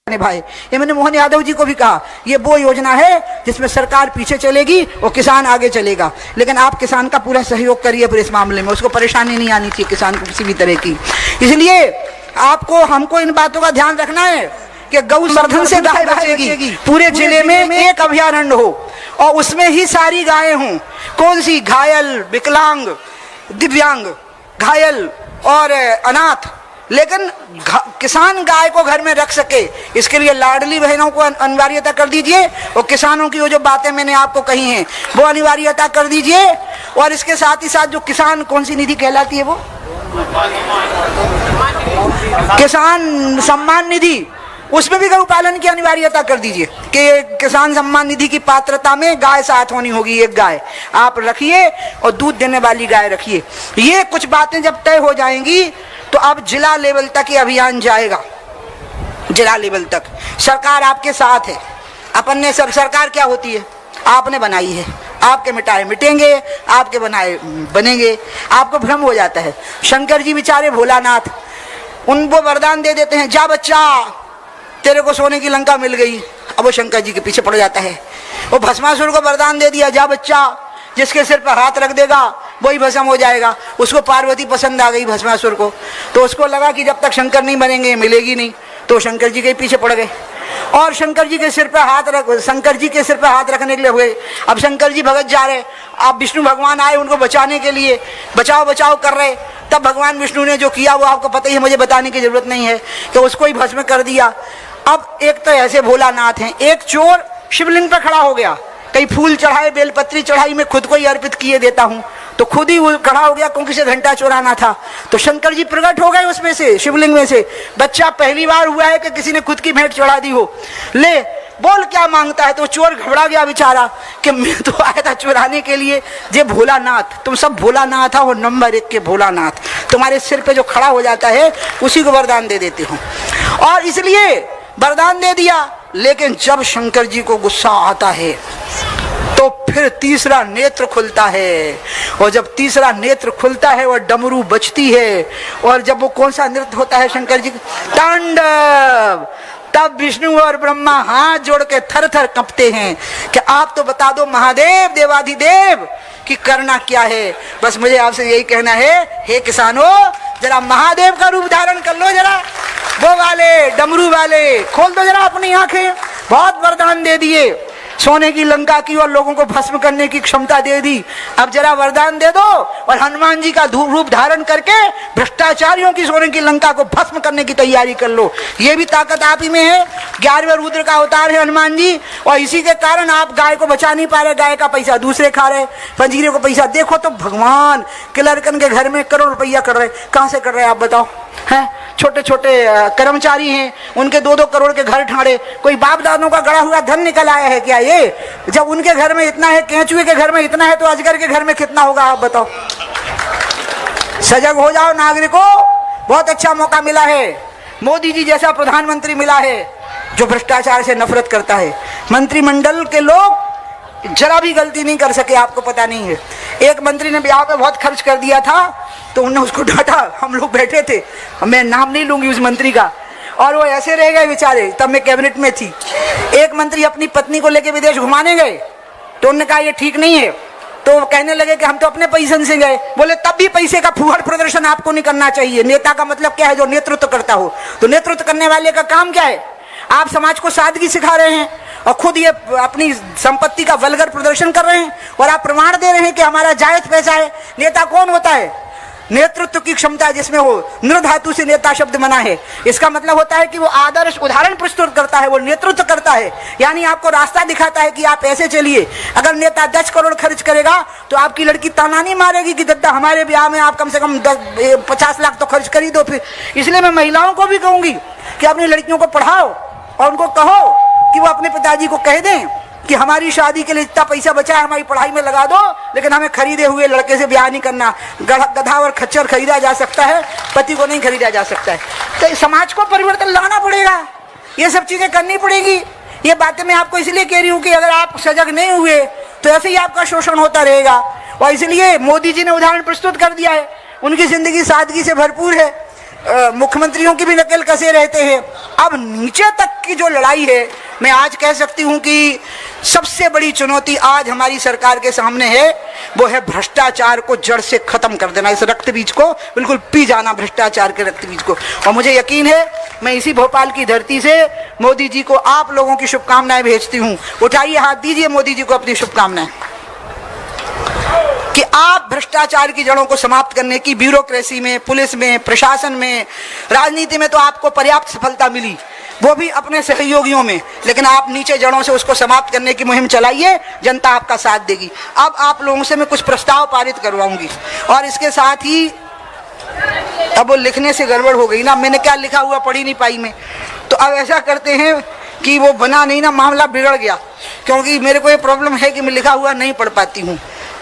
Speaker 4: भाई, ये मैंने मोहन यादव जी को भी कहा, ये वो योजना है जिसमें सरकार पीछे चलेगी और किसान आगे चलेगा, लेकिन आप किसान का पूरा सहयोग करिए फिर इस मामले में, उसको परेशानी नहीं आनी चाहिए किसान को किसी भी तरह की। इसलिए आपको, हमको इन बातों का ध्यान रखना है कि गौ संवर्धन से गाय बचेगी, पूरे जिले में एक अभयारण्य हो और उसमें ही सारी गायें हों। कौन सी? घायल, विकलांग, दिव्यांग, घायल और अनाथ, लेकिन किसान गाय को घर में रख सके, इसके लिए लाडली बहनों को अनिवार्यता कर दीजिए, और किसानों की वो जो बातें मैंने आपको कही हैं वो अनिवार्यता कर दीजिए। और इसके साथ ही साथ जो किसान, कौन सी निधि कहलाती है वो, किसान सम्मान निधि, उसमें भी गौ पालन की अनिवार्यता कर दीजिए कि किसान सम्मान निधि की पात्रता में गाय साथ होनी होगी, एक गाय आप रखिए और दूध देने वाली गाय रखिए। ये कुछ बातें जब तय हो जाएंगी तो अब जिला लेवल तक ये अभियान जाएगा, जिला लेवल तक। सरकार आपके साथ है, अपन ने सब, सरकार क्या होती है? आपने बनाई है, आपके मिटाए मिटेंगे, आपके बनाए बनेंगे। आपको भ्रम हो जाता है। शंकर जी बेचारे भोलानाथ, उनको वरदान दे देते हैं, जा बच्चा तेरे को सोने की लंका मिल गई। अब वो शंकर जी के पीछे पड़ जाता है। वो भस्मासुर को वरदान दे दिया, जा बच्चा जिसके सिर पर हाथ रख देगा वही भस्म हो जाएगा। उसको पार्वती पसंद आ गई भस्मासुर को, तो उसको लगा कि जब तक शंकर नहीं बनेंगे मिलेगी नहीं, तो शंकर जी के पीछे पड़ गए और शंकर जी के सिर पर हाथ रखने के लिए हुए। अब शंकर जी भगत जा रहे, अब विष्णु भगवान आए उनको बचाने के लिए, बचाओ बचाओ कर रहे। तब भगवान विष्णु ने जो किया वो आपको पता ही है, मुझे बताने की जरूरत नहीं है, तो उसको ही भस्म कर दिया। अब एक तो ऐसे भोलानाथ हैं, एक चोर शिवलिंग पर खड़ा हो गया, कई फूल चढ़ाए, बेलपत्री चढ़ाई, मैं खुद को ही अर्पित किए देता हूँ, तो खुद ही वो खड़ा हो गया क्योंकि से घंटा चुराना था। तो शंकर जी प्रकट हो गए उसमें से, शिवलिंग में से। बच्चा पहली बार हुआ है कि किसी ने खुद की भेंट चढ़ा दी हो, ले बोल क्या मांगता है। तो चोर घबरा गया बेचारा कि मैं तो आया था चुराने के लिए। जे भोलानाथ, तुम सब भोलानाथ हो, नंबर 1 के भोलानाथ, तुम्हारे सिर पे जो खड़ा हो जाता है उसी को वरदान दे देते हो। और इसलिए वरदान दे दिया, लेकिन जब शंकर जी को गुस्सा आता है तो फिर तीसरा नेत्र खुलता है, और जब तीसरा नेत्र खुलता है वह डमरू बजती है। और जब वो कौन सा नृत्य होता है शंकर जी, तांडव, तब विष्णु और ब्रह्मा हाथ जोड़ के थर थर कंपते हैं कि आप तो बता दो महादेव देवाधिदेव कि करना क्या है। बस मुझे आपसे यही कहना है, हे किसानों जरा महादेव का रूप धारण कर लो, जरा वो वाले डमरू वाले खोल दो जरा अपनी आंखें। बहुत वरदान दे दिए, सोने की लंका की और लोगों को भस्म करने की क्षमता दे दी। अब जरा वरदान दे दो और हनुमान जी का रूप धारण करके भ्रष्टाचारियों की सोने की लंका को भस्म करने की तैयारी कर लो। ये भी ताकत आप ही में है। 11वें रुद्र का अवतार है हनुमान जी, और इसी के कारण आप गाय को बचा नहीं पा रहे, गाय का पैसा दूसरे खा रहे, पंजीरे को पैसा। देखो तो भगवान किलरकन के घर में करोड़ रुपया कर रहे, कहाँ से कर रहे आप बताओ? हैं, छोटे छोटे कर्मचारी हैं, उनके 2-2 करोड़ के घर ठाड़े, कोई बाप दादों का गड़ा हुआ धन निकल आया है क्या? ये जब उनके घर में इतना है, केंचुए के घर में इतना है, तो अजगर के घर में कितना होगा आप बताओ। सजग हो जाओ नागरिकों, बहुत अच्छा मौका मिला है। मोदी जी जैसा प्रधानमंत्री मिला है जो भ्रष्टाचार से नफरत करता है। मंत्रिमंडल के लोग जरा भी गलती नहीं कर सके, आपको पता नहीं है। एक मंत्री ने ब्याह पे बहुत खर्च कर दिया था तो उन्होंने उसको डांटा, हम लोग बैठे थे, मैं नाम नहीं लूंगी उस मंत्री का, और वो ऐसे रह गए बेचारे, तब मैं कैबिनेट में थी। एक मंत्री अपनी पत्नी को लेकर विदेश घुमाने गए तो उन्होंने कहा ये ठीक नहीं है, तो कहने लगे कि हम तो अपने पैसे से गए। बोले तब भी पैसे का फूहड़ प्रदर्शन आपको नहीं करना चाहिए। नेता का मतलब क्या है? जो नेतृत्व करता हो। तो नेतृत्व करने वाले का काम क्या है? आप समाज को सादगी सिखा रहे हैं और खुद ये अपनी संपत्ति का वल्गर प्रदर्शन कर रहे हैं, और आप प्रमाण दे रहे हैं कि हमारा जायज पैसा है। नेता कौन होता है? नेतृत्व की क्षमता जिसमें हो, निर्धातु से नेता शब्द बना है। इसका मतलब होता है कि वो आदर्श उदाहरण प्रस्तुत करता है, वो नेतृत्व करता है, यानी आपको रास्ता दिखाता है कि आप ऐसे चलिए। अगर नेता 10 करोड़ खर्च करेगा तो आपकी लड़की ताना नहीं मारेगी कि दद्दा हमारे ब्याह में आप कम से कम 50 लाख तो खर्च कर ही दो। फिर इसलिए मैं महिलाओं को भी कहूंगी कि अपनी लड़कियों को पढ़ाओ और उनको कहो कि वो अपने पिताजी को कह दें कि हमारी शादी के लिए इतना पैसा बचा है, हमारी पढ़ाई में लगा दो, लेकिन हमें खरीदे हुए लड़के से ब्याह नहीं करना। गधा और खच्चर खरीदा जा सकता है, पति को नहीं खरीदा जा सकता है। तो समाज को परिवर्तन लाना पड़ेगा, ये सब चीजें करनी पड़ेगी। ये बातें मैं आपको इसलिए कह रही हूँ कि अगर आप सजग नहीं हुए तो ऐसे ही आपका शोषण होता रहेगा। और इसलिए मोदी जी ने उदाहरण प्रस्तुत कर दिया है, उनकी जिंदगी सादगी से भरपूर है, मुख्यमंत्रियों की भी नकल कसे रहते हैं। अब नीचे तक की जो लड़ाई है, मैं आज कह सकती हूं कि सबसे बड़ी चुनौती आज हमारी सरकार के सामने है, वो है भ्रष्टाचार को जड़ से खत्म कर देना। इस रक्त बीज को बिल्कुल पी जाना, भ्रष्टाचार के रक्त बीज को। और मुझे यकीन है मैं इसी भोपाल की धरती से मोदी जी को आप लोगों की शुभकामनाएं भेजती हूँ। उठाइए हाथ, दीजिए मोदी जी को अपनी शुभकामनाएं कि आप भ्रष्टाचार की जड़ों को समाप्त करने की, ब्यूरोक्रेसी में, पुलिस में, प्रशासन में, राजनीति में तो आपको पर्याप्त सफलता मिली, वो भी अपने सहयोगियों में, लेकिन आप नीचे जड़ों से उसको समाप्त करने की मुहिम चलाइए, जनता आपका साथ देगी। अब आप लोगों से मैं कुछ प्रस्ताव पारित करवाऊंगी, और इसके साथ ही अब वो लिखने से गड़बड़ हो गई ना, मैंने क्या लिखा हुआ पढ़ी नहीं पाई मैं, तो अब ऐसा करते हैं कि वो बना नहीं ना, मामला बिगड़ गया, क्योंकि मेरे को ये प्रॉब्लम है कि मैं लिखा हुआ नहीं पढ़ पाती हूँ।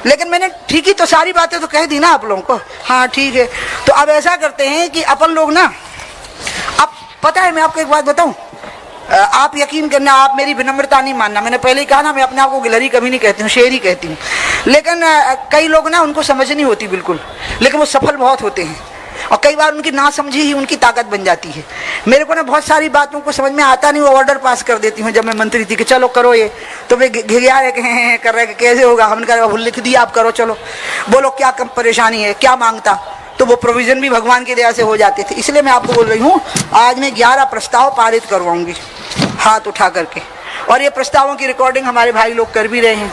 Speaker 4: लेकिन मैंने ठीक ही तो सारी बातें तो कह दी ना आप लोगों को। हाँ ठीक है, तो अब ऐसा करते हैं कि अपन लोग ना, अब पता है मैं आपको एक बात बताऊं, आप यकीन करना, आप मेरी विनम्रता नहीं मानना, मैंने पहले ही कहा ना, मैं अपने आप को गिलहरी कभी नहीं कहती हूँ, शेर ही कहती हूँ। लेकिन कई लोग ना, उनको समझ नहीं होती बिल्कुल, लेकिन वो सफल बहुत होते हैं, और कई बार उनकी ना समझी ही उनकी ताकत बन जाती है। मेरे को ना बहुत सारी बातों को समझ में आता नहीं, वो ऑर्डर पास कर देती हूँ। जब मैं मंत्री थी कि चलो करो ये, तो वे घिघिया रहे कर रहे कैसे होगा, हमने कहा लिख दिया आप करो, चलो बोलो क्या कम परेशानी है, क्या मांगता, तो वो प्रोविजन भी भगवान की दया से हो जाते थे। इसलिए मैं आपको बोल रही हूँ, आज मैं 11 प्रस्ताव पारित करवाऊंगी हाथ उठा करके, और ये प्रस्तावों की रिकॉर्डिंग हमारे भाई लोग कर भी रहे हैं।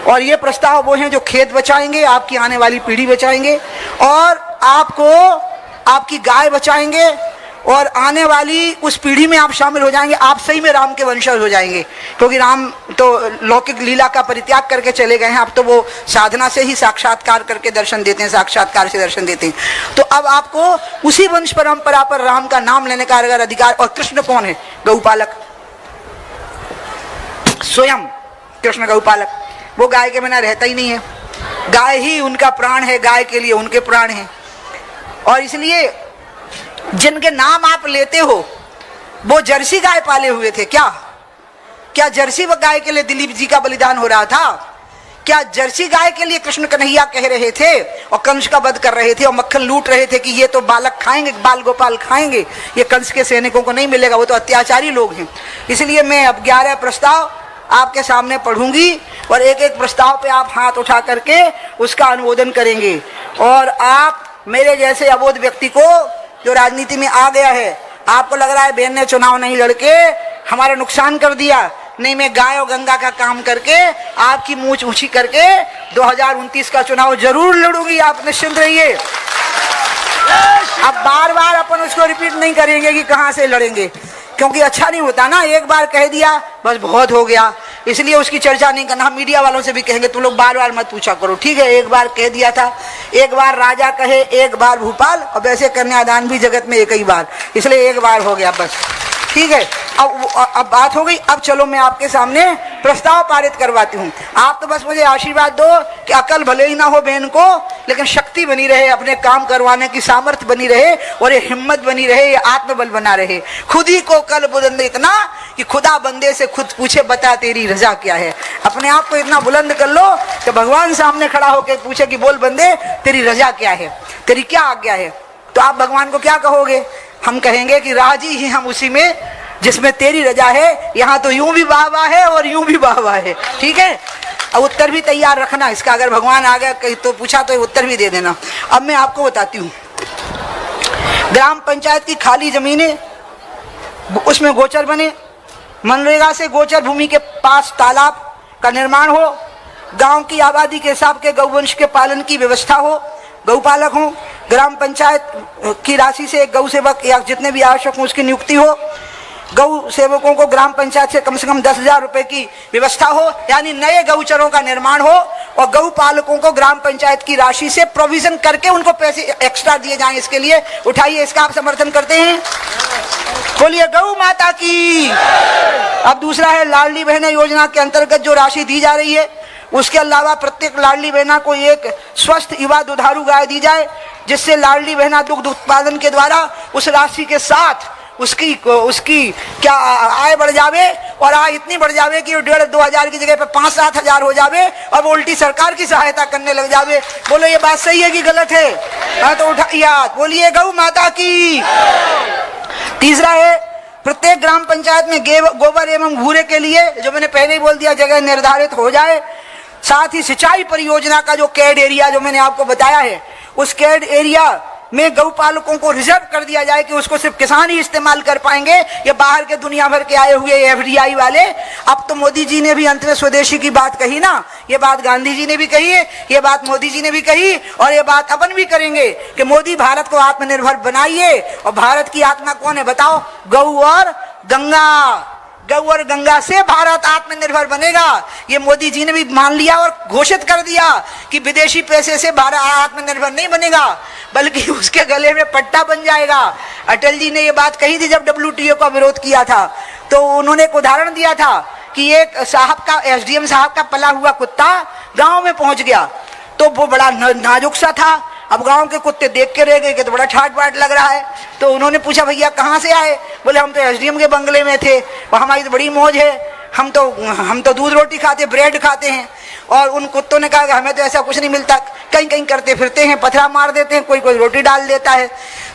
Speaker 4: और ये प्रस्ताव वो हैं जो खेत बचाएंगे, आपकी आने वाली पीढ़ी बचाएंगे, और आपको आपकी गाय बचाएंगे, और आने वाली उस पीढ़ी में आप शामिल हो जाएंगे। आप सही में राम के वंशज हो जाएंगे, क्योंकि राम तो लौकिक लीला का परित्याग करके चले गए हैं, अब तो वो साधना से ही साक्षात्कार करके दर्शन देते हैं, साक्षात्कार से दर्शन देते हैं। तो अब आपको उसी वंश परंपरा पर राम का नाम लेने का अगर अधिकार। और कृष्ण कौन है? गौपालक, स्वयं कृष्ण गौपालक, वो गाय के बिना रहता ही नहीं है, गाय ही उनका प्राण है, गाय के लिए उनके प्राण हैं। और इसलिए जिनके नाम आप लेते हो वो जर्सी गाय पाले हुए थे क्या जर्सी गाय के लिए दिलीप जी का बलिदान हो रहा था? क्या जर्सी गाय के लिए कृष्ण कन्हैया कह रहे थे और कंस का वध कर रहे थे और मक्खन लूट रहे थे कि ये तो बालक खाएंगे, बाल गोपाल खाएंगे, ये कंस के सैनिकों को नहीं मिलेगा, वो तो अत्याचारी लोग हैं। इसलिए मैं अब 11 प्रस्ताव आपके सामने पढ़ूंगी, और एक एक प्रस्ताव पे आप हाथ उठा करके उसका अनुमोदन करेंगे। और आप मेरे जैसे अबोध व्यक्ति को, जो राजनीति में आ गया है, आपको लग रहा है बहन ने चुनाव नहीं लड़के हमारा नुकसान कर दिया, नहीं, मैं गाय और गंगा का काम करके आपकी मूंछ ऊंची करके 2029 का चुनाव जरूर लड़ूंगी, आप निश्चिंत रहिए। अब बार बार अपन उसको रिपीट नहीं करेंगे कि कहां से लड़ेंगे, क्योंकि अच्छा नहीं होता ना, एक बार कह दिया बस बहुत हो गया। इसलिए उसकी चर्चा नहीं करना। हम मीडिया वालों से भी कहेंगे तुम लोग बार बार मत पूछा करो, ठीक है। एक बार कह दिया था, एक बार राजा कहे एक बार भूपाल, और वैसे कन्यादान भी जगत में एक ही बार, इसलिए एक बार हो गया बस, ठीक है। अब बात हो गई। अब चलो मैं आपके सामने प्रस्ताव पारित करवाती हूँ। आप तो बस मुझे आशीर्वाद दो कि अकल भले ही ना हो बहन को, लेकिन शक्ति बनी रहे, अपने काम करवाने की सामर्थ्य बनी रहे, और ये हिम्मत बनी रहे, ये आत्मबल बना रहे। खुद ही को कल बुलंद इतना कि खुदा बंदे से खुद पूछे बता तेरी रजा क्या है। अपने आप को इतना बुलंद कर लो कि भगवान सामने खड़ा होकर पूछे कि बोल बंदे तेरी रजा क्या है, तेरी क्या आज्ञा है। तो आप भगवान को क्या कहोगे? हम कहेंगे कि राजी ही हम उसी में जिसमें तेरी रजा है। यहाँ तो यूं भी वाह वाह है और यूं भी वाह वाह है, ठीक है। अब उत्तर भी तैयार रखना इसका, अगर भगवान आ गया कहीं तो पूछा तो उत्तर भी दे देना। अब मैं आपको बताती हूँ, ग्राम पंचायत की खाली जमीनें, उसमें गोचर बने, मनरेगा से गोचर भूमि के पास तालाब का निर्माण हो, गांव की आबादी के हिसाब के गौवंश के पालन की व्यवस्था हो, गौपालक हो, ग्राम पंचायत की राशि से एक गौ सेवक या जितने भी आवश्यक हो उसकी नियुक्ति हो, गौ सेवकों को ग्राम पंचायत से कम 10,000 रुपए की व्यवस्था हो, यानी नए गौचरों का निर्माण हो, और गौ पालकों को ग्राम पंचायत की राशि से प्रोविजन करके उनको पैसे एक्स्ट्रा दिए जाएं। इसके लिए उठाइए, इसका आप समर्थन करते हैं? बोलिए गौ माता की। अब दूसरा है लाडली बहना योजना के अंतर्गत जो राशि दी जा रही है, उसके अलावा प्रत्येक लाडली बहना को एक स्वस्थ युवा दुधारू गाय दी जाए, जिससे लाडली बहना दुग्ध उत्पादन के द्वारा उस राशि के साथ उसकी क्या आय बढ़ जावे, और आय इतनी बढ़ जावे कि 1,500-2 हजार की जगह पे 5-7 हजार हो जावे, और वो उल्टी सरकार की सहायता करने लग जावे। बोलो ये बात सही है कि गलत है? हाँ तो उठाइए हाथ, बोलिए गौ माता की। तीसरा है प्रत्येक ग्राम पंचायत में गोबर एवं घूरे के लिए, जो मैंने पहले ही बोल दिया, जगह निर्धारित हो जाए। साथ ही सिंचाई परियोजना का जो कैड एरिया जो मैंने आपको बताया है, उस कैड एरिया में गौ पालकों को रिजर्व कर दिया जाए कि उसको सिर्फ किसान ही इस्तेमाल कर पाएंगे, ये बाहर के दुनिया भर के आए हुए एफडीआई वाले। अब तो मोदी जी ने भी अंत में स्वदेशी की बात कही ना, ये बात गांधी जी ने भी कही है, ये बात मोदी जी ने भी कही, और ये बात अपन भी करेंगे कि मोदी भारत को आत्मनिर्भर बनाइए। और भारत की आत्मा कौन है बताओ? गौ और गंगा। गौ और गंगा से भारत आत्मनिर्भर बनेगा, ये मोदी जी ने भी मान लिया और घोषित कर दिया कि विदेशी पैसे से भारत आत्मनिर्भर नहीं बनेगा, बल्कि उसके गले में पट्टा बन जाएगा। अटल जी ने ये बात कही थी जब WTO का विरोध किया था, तो उन्होंने एक उदाहरण दिया था कि एक साहब का, SDM साहब का पला हुआ कुत्ता गांव में पहुंच गया, तो वो बड़ा नाजुक सा था। अब गांव के कुत्ते देख के रह गए कि तो बड़ा ठाट बाट लग रहा है, तो उन्होंने पूछा भैया कहाँ से आए? बोले हम तो SDM के बंगले में थे, और हमारी तो बड़ी मौज है, हम तो दूध रोटी खाते, ब्रेड खाते हैं। और उन कुत्तों ने कहा कि हमें तो ऐसा कुछ नहीं मिलता, कहीं कहीं करते फिरते हैं, पथरा मार देते हैं, कोई कोई रोटी डाल देता है।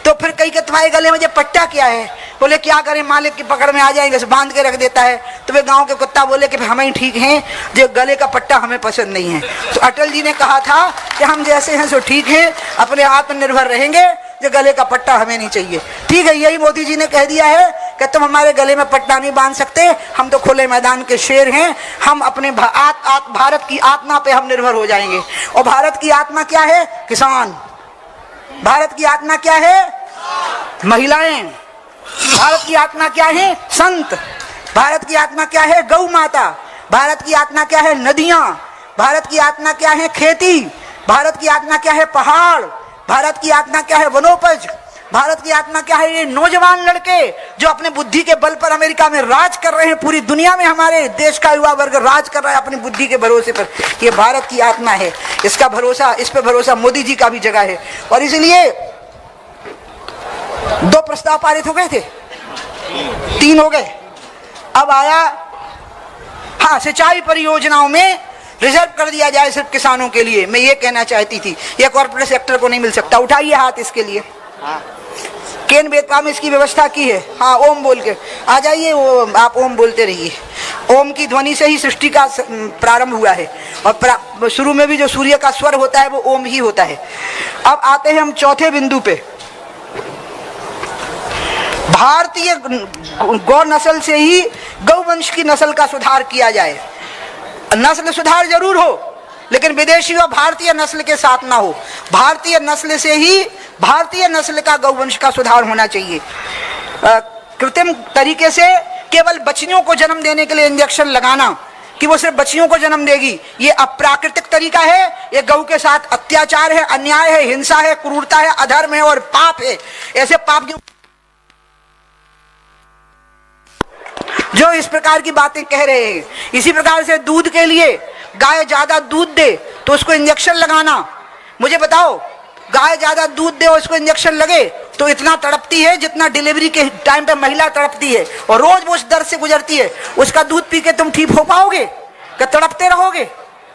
Speaker 4: तो फिर कहीं के तुम्हारे गले में ये पट्टा क्या है? बोले क्या करें, मालिक की पकड़ में आ जाएंगे, बांध के रख देता है। तो वे गांव के कुत्ता बोले कि हम ही ठीक हैं, जो गले का पट्टा हमें पसंद नहीं है। तो अटल जी ने कहा था कि हम जैसे हैं सो ठीक हैं, अपने आत्मनिर्भर रहेंगे, जो गले का पट्टा हमें नहीं चाहिए। ठीक है, यही मोदी जी ने कह दिया है कि तुम हमारे गले में पट्टा नहीं बांध सकते, हम तो खुले मैदान के शेर हैं, हम अपने भारत की आत्मा पे हम निर्भर हो जाएंगे। और भारत की आत्मा क्या है? किसान। भारत की आत्मा क्या है? महिलाएं। भारत की आत्मा क्या है? संत। भारत की आत्मा क्या है? गौ माता। भारत की आत्मा क्या है? नदियां। भारत की आत्मा क्या है? खेती। भारत की आत्मा क्या है? पहाड़। भारत की आत्मा क्या है? वनोपज। भारत की आत्मा क्या है? ये नौजवान लड़के जो अपने बुद्धि के बल पर अमेरिका में राज कर रहे हैं, पूरी दुनिया में हमारे देश का युवा वर्ग राज कर रहा है अपनी बुद्धि के भरोसे पर। ये भारत की आत्मा है, इसका भरोसा, इस पे भरोसा मोदी जी का भी जगह है। और इसलिए 2 प्रस्ताव पारित हो गए थे, 3 हो गए। अब आया हाँ, सिंचाई परियोजनाओं में रिजर्व कर दिया जाए सिर्फ किसानों के लिए। मैं ये कहना चाहती थी, ये कॉर्पोरेट सेक्टर को नहीं मिल सकता। उठाइए हाथ इसके लिए। केन बेतवा में इसकी व्यवस्था की है। हाँ, ओम बोल के आ जाइए, आप ओम बोलते रहिए। ओम की ध्वनि से ही सृष्टि का प्रारंभ हुआ है, और शुरू में भी जो सूर्य का स्वर होता है वो ओम ही होता है। अब आते हैं हम चौथे बिंदु पे। भारतीय गौ नस्ल से ही गौवंश की नस्ल का सुधार किया जाए। नस्ल सुधार जरूर हो, लेकिन विदेशी और भारतीय नस्ल के साथ ना हो। भारतीय नस्ल से ही भारतीय नस्ल का गौवंश का सुधार होना चाहिए। कृत्रिम तरीके से केवल बछड़ियों को जन्म देने के लिए इंजेक्शन लगाना, कि वो सिर्फ बच्चियों को जन्म देगी, ये अप्राकृतिक तरीका है, ये गौ के साथ अत्याचार है, अन्याय है, हिंसा है, क्रूरता है, अधर्म है और पाप है। ऐसे पाप जो इस प्रकार की बातें कह रहे हैं। इसी प्रकार से दूध के लिए गाय ज्यादा दूध दे तो उसको इंजेक्शन लगाना। मुझे बताओ, गाय ज्यादा दूध दे और उसको इंजेक्शन लगे तो इतना तड़पती है जितना डिलीवरी के टाइम पे महिला तड़पती है, और रोज वो उस दर्द से गुजरती है। उसका दूध पी के तुम ठीक हो पाओगे कि तड़पते रहोगे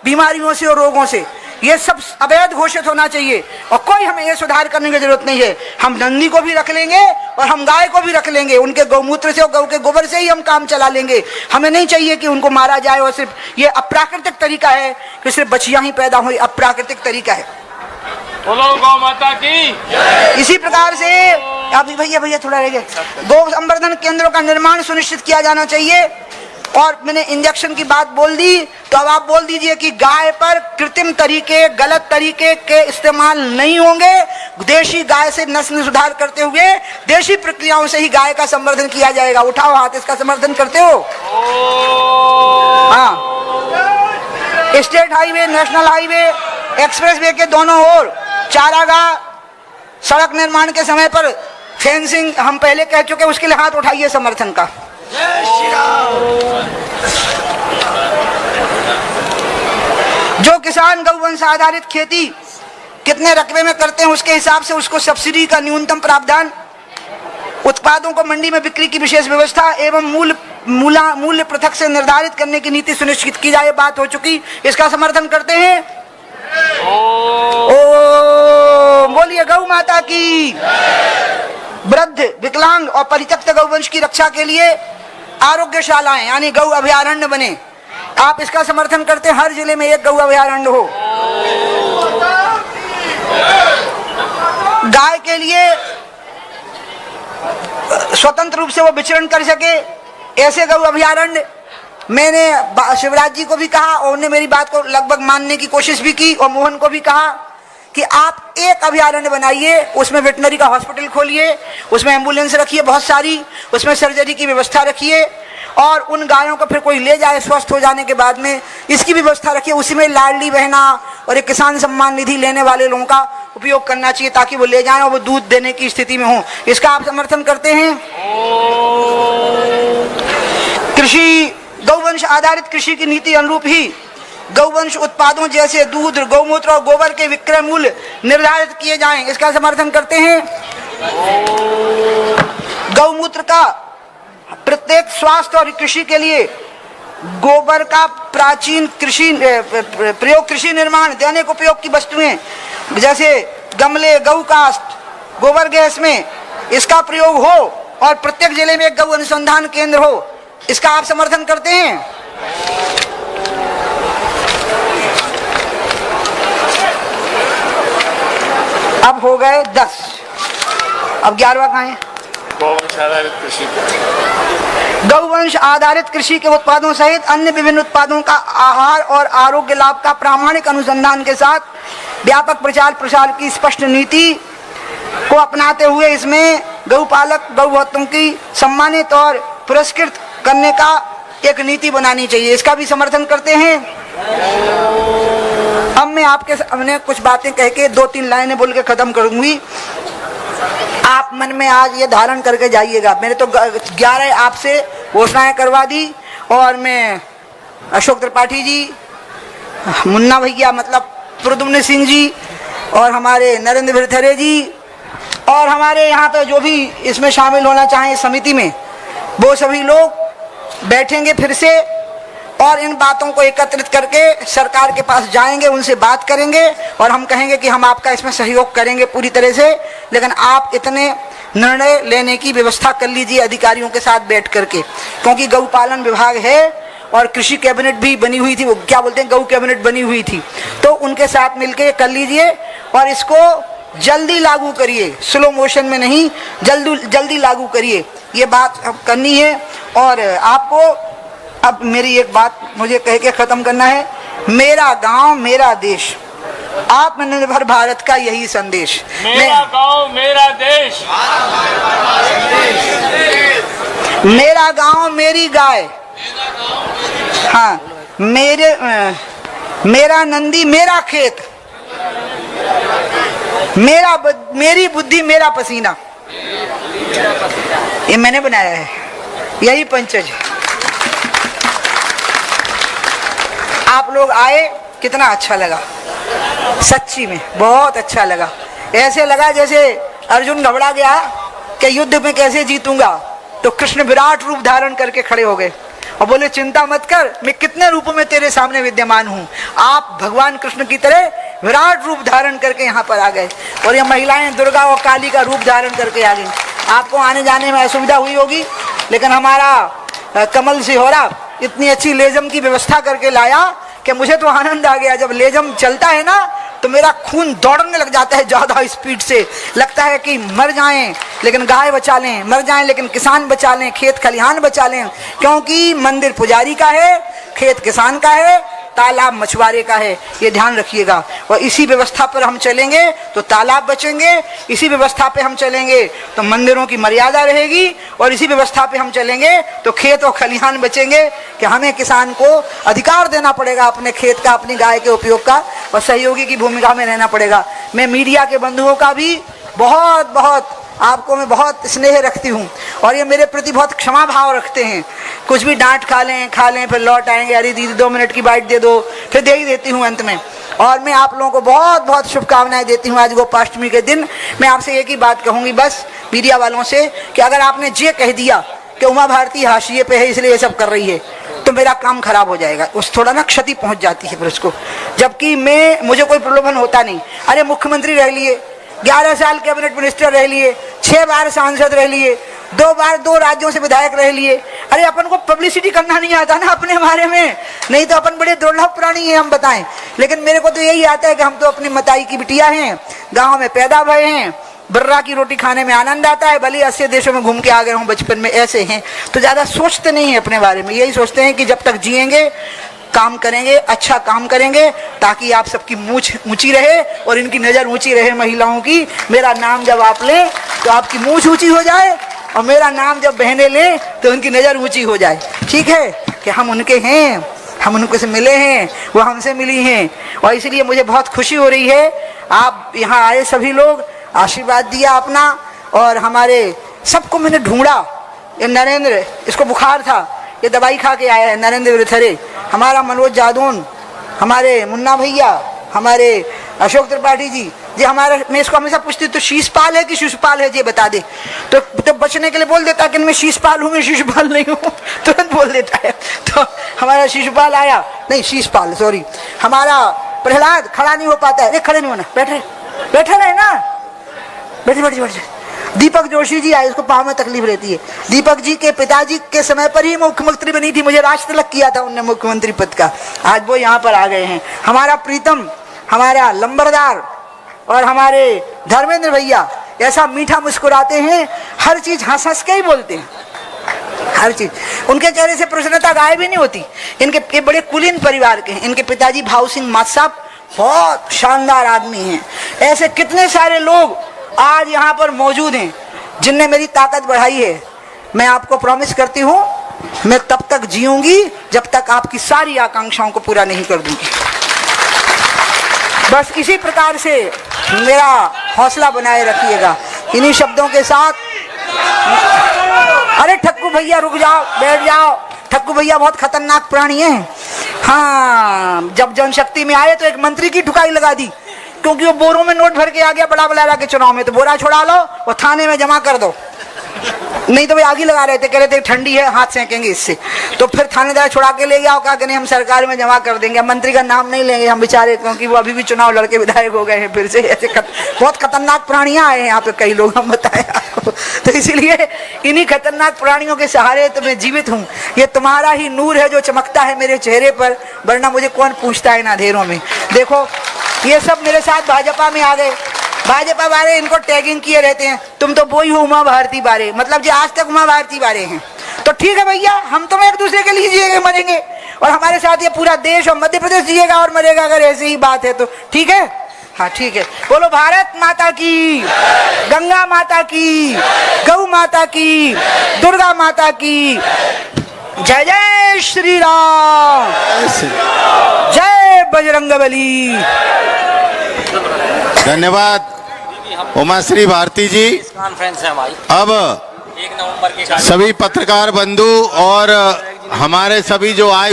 Speaker 4: बीमारियों से और रोगों से? ये सब अवैध घोषित होना चाहिए और कोई हमें ये सुधार करने की जरूरत नहीं है। हम नंदी को भी रख लेंगे और हम गाय को भी रख लेंगे, उनके गौमूत्र से और गौ के गोबर से ही हम काम चला लेंगे। हमें नहीं चाहिए कि उनको मारा जाए और सिर्फ ये अप्राकृतिक तरीका है कि सिर्फ बच्चियां ही पैदा हुई, अप्राकृतिक तरीका है।
Speaker 8: बोलो गौ माता की।
Speaker 4: इसी प्रकार से अभी भैया थोड़ा रह गया, गौ संवर्धन केंद्रों का निर्माण सुनिश्चित किया जाना चाहिए। और मैंने इंजेक्शन की बात बोल दी तो अब आप बोल दीजिए कि गाय पर कृत्रिम तरीके, गलत तरीके के इस्तेमाल नहीं होंगे। देशी गाय से नस्ल सुधार करते हुए देशी प्रक्रियाओं से ही गाय का संवर्धन किया जाएगा। उठाओ हाथ, इसका समर्थन करते हो? हाँ, state highway, national highway, expressway के दोनों ओर चारागाह, सड़क निर्माण के समय पर फेंसिंग हम पहले कह चुके, उसके लिए हाथ उठाइए समर्थन का। जो किसान गौवंश आधारित खेती कितने रकबे में करते हैं उसके हिसाब से उसको सब्सिडी का न्यूनतम प्रावधान, उत्पादों को मंडी में बिक्री की विशेष व्यवस्था एवं मूल्य पृथक से निर्धारित करने की नीति सुनिश्चित की जाए, बात हो चुकी। इसका समर्थन करते हैं? ओ बोलिए गौ माता की। वृद्ध, विकलांग और परित्यक्त गौवंश की रक्षा के लिए आरोग्यशालाएं यानी गौ अभयारण्य बने, आप इसका समर्थन करते हैं? हर जिले में एक गौ अभयारण्य हो। गाय के लिए स्वतंत्र रूप से वो विचरण कर सके ऐसे गौ अभयारण्य। मैंने शिवराज जी को भी कहा और उन्होंने मेरी बात को लगभग मानने की कोशिश भी की, और मोहन को भी कहा कि आप एक अभयारण्य बनाइए, उसमें वेटनरी का हॉस्पिटल खोलिए, उसमें एम्बुलेंस रखिए बहुत सारी, उसमें सर्जरी की व्यवस्था रखिए, और उन गायों को फिर कोई ले जाए स्वस्थ हो जाने के बाद में, इसकी भी व्यवस्था रखिए। उसी में लाडली बहना और एक किसान सम्मान निधि लेने वाले लोगों का उपयोग करना चाहिए ताकि वो ले जाएं और वो दूध देने की स्थिति में हो। इसका आप समर्थन करते हैं? कृषि, गौवंश आधारित कृषि की नीति अनुरूप ही गौवंश उत्पादों जैसे दूध, गौमूत्र और गोबर के विक्रय मूल्य निर्धारित किए जाएं, इसका समर्थन करते हैं? गौमूत्र का प्रत्येक स्वास्थ्य और कृषि के लिए गोबर का प्राचीन कृषि प्रयोग, कृषि निर्माण, दैनिक उपयोग की वस्तुएं जैसे गमले, गौ काष्ठ, गोबर गैस में इसका प्रयोग हो और प्रत्येक जिले में एक गौ अनुसंधान केंद्र हो, इसका आप समर्थन करते हैं? अब हो गए 10, अब 11वां कहाँ है? गौवंश आधारित कृषि के उत्पादों सहित अन्य विभिन्न उत्पादों का आहार और आरोग्य लाभ का प्रामाणिक अनुसंधान के साथ व्यापक प्रचार प्रसार की स्पष्ट नीति को अपनाते हुए इसमें गौपालक, गौवंशों की सम्मानित और पुरस्कृत करने का एक नीति बनानी चाहिए, इसका भी समर्थन करते हैं? अब मैं आपके सामने कुछ बातें कह के 2-3 लाइनें बोल के खत्म करूंगी। आप मन में आज ये धारण करके जाइएगा। मैंने तो 11 आपसे घोषणाएं करवा दी, और मैं अशोक त्रिपाठी जी, मुन्ना भैया मतलब प्रद्युम्न सिंह जी, और हमारे नरेंद्र भिरथरे जी, और हमारे यहाँ पे जो भी इसमें शामिल होना चाहें समिति में, वो सभी लोग बैठेंगे फिर से और इन बातों को एकत्रित करके सरकार के पास जाएंगे, उनसे बात करेंगे और हम कहेंगे कि हम आपका इसमें सहयोग करेंगे पूरी तरह से, लेकिन आप इतने निर्णय लेने की व्यवस्था कर लीजिए अधिकारियों के साथ बैठ करके, क्योंकि गौपालन विभाग है और कृषि कैबिनेट भी बनी हुई थी, वो क्या बोलते हैं, गौ कैबिनेट बनी हुई थी, तो उनके साथ मिलकर कर लीजिए और इसको जल्दी लागू करिए, स्लो मोशन में नहीं, जल्दी लागू करिए, ये बात अब करनी है। और आपको अब मेरी एक बात मुझे कह के खत्म करना है, मेरा गांव मेरा देश, आत्मनिर्भर भारत का यही संदेश।
Speaker 8: मेरा गांव मेरा देश,
Speaker 4: मेरा गांव मेरी गाय, हाँ मेरा नंदी मेरा खेत, मेरी बुद्धि मेरा पसीना, ये मैंने बनाया है, यही पंचज। आप लोग आए, कितना अच्छा लगा, सच्ची में बहुत अच्छा लगा। ऐसे लगा जैसे अर्जुन घबरा गया कि युद्ध में कैसे जीतूंगा, तो कृष्ण विराट रूप धारण करके खड़े हो गए और बोले चिंता मत कर, मैं कितने रूपों में तेरे सामने विद्यमान हूँ। आप भगवान कृष्ण की तरह विराट रूप धारण करके यहाँ पर आ गए और ये महिलाएं दुर्गा और काली का रूप धारण करके आ गई। आपको आने जाने में असुविधा हुई होगी, लेकिन हमारा कमल सिहोरा इतनी अच्छी लेजम की व्यवस्था करके लाया कि मुझे तो आनंद आ गया। जब लेजम चलता है ना तो मेरा खून दौड़ने लग जाता है ज्यादा स्पीड से, लगता है कि मर जाएं लेकिन गाय बचा लें, मर जाएं लेकिन किसान बचा लें, खेत खलिहान बचा लें, क्योंकि मंदिर पुजारी का है, खेत किसान का है, तालाब मछुआरे का है, ये ध्यान रखिएगा। और इसी व्यवस्था पर हम चलेंगे तो तालाब बचेंगे, इसी व्यवस्था पे हम चलेंगे तो मंदिरों की मर्यादा रहेगी, और इसी व्यवस्था पे हम चलेंगे तो खेत और खलिहान बचेंगे कि हमें किसान को अधिकार देना पड़ेगा अपने खेत का, अपनी गाय के उपयोग का, और सहयोगी की भूमिका में रहना पड़ेगा। मैं मीडिया के बंधुओं का भी बहुत बहुत आपको मैं बहुत स्नेह रखती हूँ और ये मेरे प्रति बहुत क्षमा भाव रखते हैं। कुछ भी डांट खा लें फिर लौट आएंगे, अरे दीदी 2 मिनट की बाइट दे दो, फिर दे ही देती हूँ अंत में। और मैं आप लोगों को बहुत बहुत शुभकामनाएं देती हूँ। आज गोपाष्टमी के दिन मैं आपसे एक ही बात कहूँगी बस मीडिया वालों से, कि अगर आपने ये कह दिया कि उमा भारती हाशिए पे है इसलिए ये सब कर रही है, तो मेरा काम खराब हो जाएगा, उस थोड़ा ना क्षति पहुंच जाती है फिर उसको। जबकि मुझे कोई प्रलोभन होता नहीं। अरे मुख्यमंत्री रह लिए, 11 साल कैबिनेट मिनिस्टर रह लिए, 6 बार सांसद रह लिए, 2 बार 2 राज्यों से विधायक रह लिए। अरे अपन को पब्लिसिटी करना नहीं आता ना अपने बारे में, नहीं तो अपन बड़े दुर्लभ प्राणी हैं हम बताएं। लेकिन मेरे को तो यही आता है कि हम तो अपनी मताई की बिटिया हैं, गाँव में पैदा भरे हैं, बर्रा की रोटी खाने में आनंद आता है, भले 80 देशों में घूम के आ गए हूँ बचपन में, ऐसे हैं। तो ज़्यादा सोचते नहीं है अपने बारे में, यही सोचते हैं कि जब तक जिएंगे काम करेंगे, अच्छा काम करेंगे, ताकि आप सबकी मूंछ ऊंची रहे और इनकी नज़र ऊंची रहे महिलाओं की। मेरा नाम जब आप लें तो आपकी मूंछ ऊंची हो जाए, और मेरा नाम जब बहनें लें तो उनकी नज़र ऊंची हो जाए। ठीक है कि हम उनके हैं, हम उनको से मिले हैं, वो हमसे मिली हैं, और इसलिए मुझे बहुत खुशी हो रही है। आप यहाँ आए सभी लोग, आशीर्वाद दिया अपना, और हमारे सबको मैंने ढूंढा। ये नरेंद्र, इसको बुखार था, ये दवाई खा के आया है, नरेंद्र विरथरे, हमारा मनोज जादौन, हमारे मुन्ना भैया, हमारे अशोक त्रिपाठी जी हमारा, मैं इसको हमेशा पूछती तो शीशपाल है कि शिशुपाल है ये बता दे, तो बचने के लिए बोल देता कि मैं शीशपाल हूँ, मैं शिशुपाल नहीं हूँ, तुरंत बोल देता है। तो हमारा शिशुपाल आया, नहीं शीशपाल सॉरी, हमारा प्रहलाद खड़ा नहीं हो पाता है, खड़े नहीं होना, बैठे रहे ना, बैठे। दीपक जोशी जी आए, उसको पाँव में तकलीफ रहती है। दीपक जी के पिताजी के समय पर ही मुख्यमंत्री बनी थी, मुझे राज तिलक किया था उनने मुख्यमंत्री पद का, आज वो यहाँ पर आ गए हैं। हमारा प्रीतम, हमारा लंबरदार और हमारे धर्मेंद्र भैया ऐसा मीठा मुस्कुराते हैं, हर चीज हंस हंस के ही बोलते हैं, हर चीज उनके चेहरे से प्रसन्नता गायब ही नहीं होती। इनके बड़े कुलीन परिवार के हैं, इनके पिताजी भाऊ सिंह मात साहब बहुत शानदार आदमी हैं। ऐसे कितने सारे लोग आज यहाँ पर मौजूद हैं जिनने मेरी ताकत बढ़ाई है। मैं आपको प्रॉमिस करती हूँ, मैं तब तक जीऊंगी जब तक आपकी सारी आकांक्षाओं को पूरा नहीं कर दूंगी। बस इसी प्रकार से मेरा हौसला बनाए रखिएगा। इन्हीं शब्दों के साथ, अरे ठक्कू भैया रुक जाओ, बैठ जाओ, ठक्कू भैया बहुत खतरनाक प्राणी हैं। हाँ, जब जनशक्ति में आए तो एक मंत्री की ठुकाई लगा दी, क्योंकि वो बोरों में नोट भर के आ गया बड़ा बलारा के चुनाव में, तो बोरा छोड़ा लो और थाने में जमा कर दो, नहीं तो वे आग ही लगा रहे थे, कह रहे थे ठंडी है हाथ सेकेंगे इससे, तो फिर थानेदार छुड़ा के ले गया और कहा कि नहीं हम सरकार में जमा कर देंगे, मंत्री का नाम नहीं लेंगे हम बेचारे, क्योंकि वो अभी भी चुनाव लड़के विधायक हो गए हैं फिर से। ऐसे बहुत खतरनाक प्राणियां आए हैं यहाँ पे, कई लोग हम बताए आपको। तो इसीलिए इन्हीं खतरनाक प्राणियों के सहारे तो मैं जीवित हूँ। ये तुम्हारा ही नूर है जो चमकता है मेरे चेहरे पर, वरना मुझे कौन पूछता है इन अंधेरों में। देखो ये सब मेरे साथ भाजपा में आ गए, भाजपा वाले इनको टैगिंग किए रहते हैं, तुम तो वो ही हो उमा भारती बारे, मतलब जो आज तक उमा भारती बारे हैं। तो ठीक है भैया, हम तो एक दूसरे के लिए जिएंगे मरेंगे, और हमारे साथ ये पूरा देश और मध्य प्रदेश जिएगा और मरेगा, अगर ऐसी ही बात है तो ठीक है। हाँ ठीक है, बोलो भारत माता की, गंगा माता की, गौ माता की, दुर्गा माता की जय। जय श्री राम।
Speaker 7: से।
Speaker 4: जय बजरंगबली।
Speaker 3: धन्यवाद उमाश्री भारती जी।
Speaker 1: कॉन्फ्रेंस है हमारी
Speaker 3: अब
Speaker 1: 1 नवंबर के
Speaker 3: सभी पत्रकार बंधु और हमारे सभी जो आए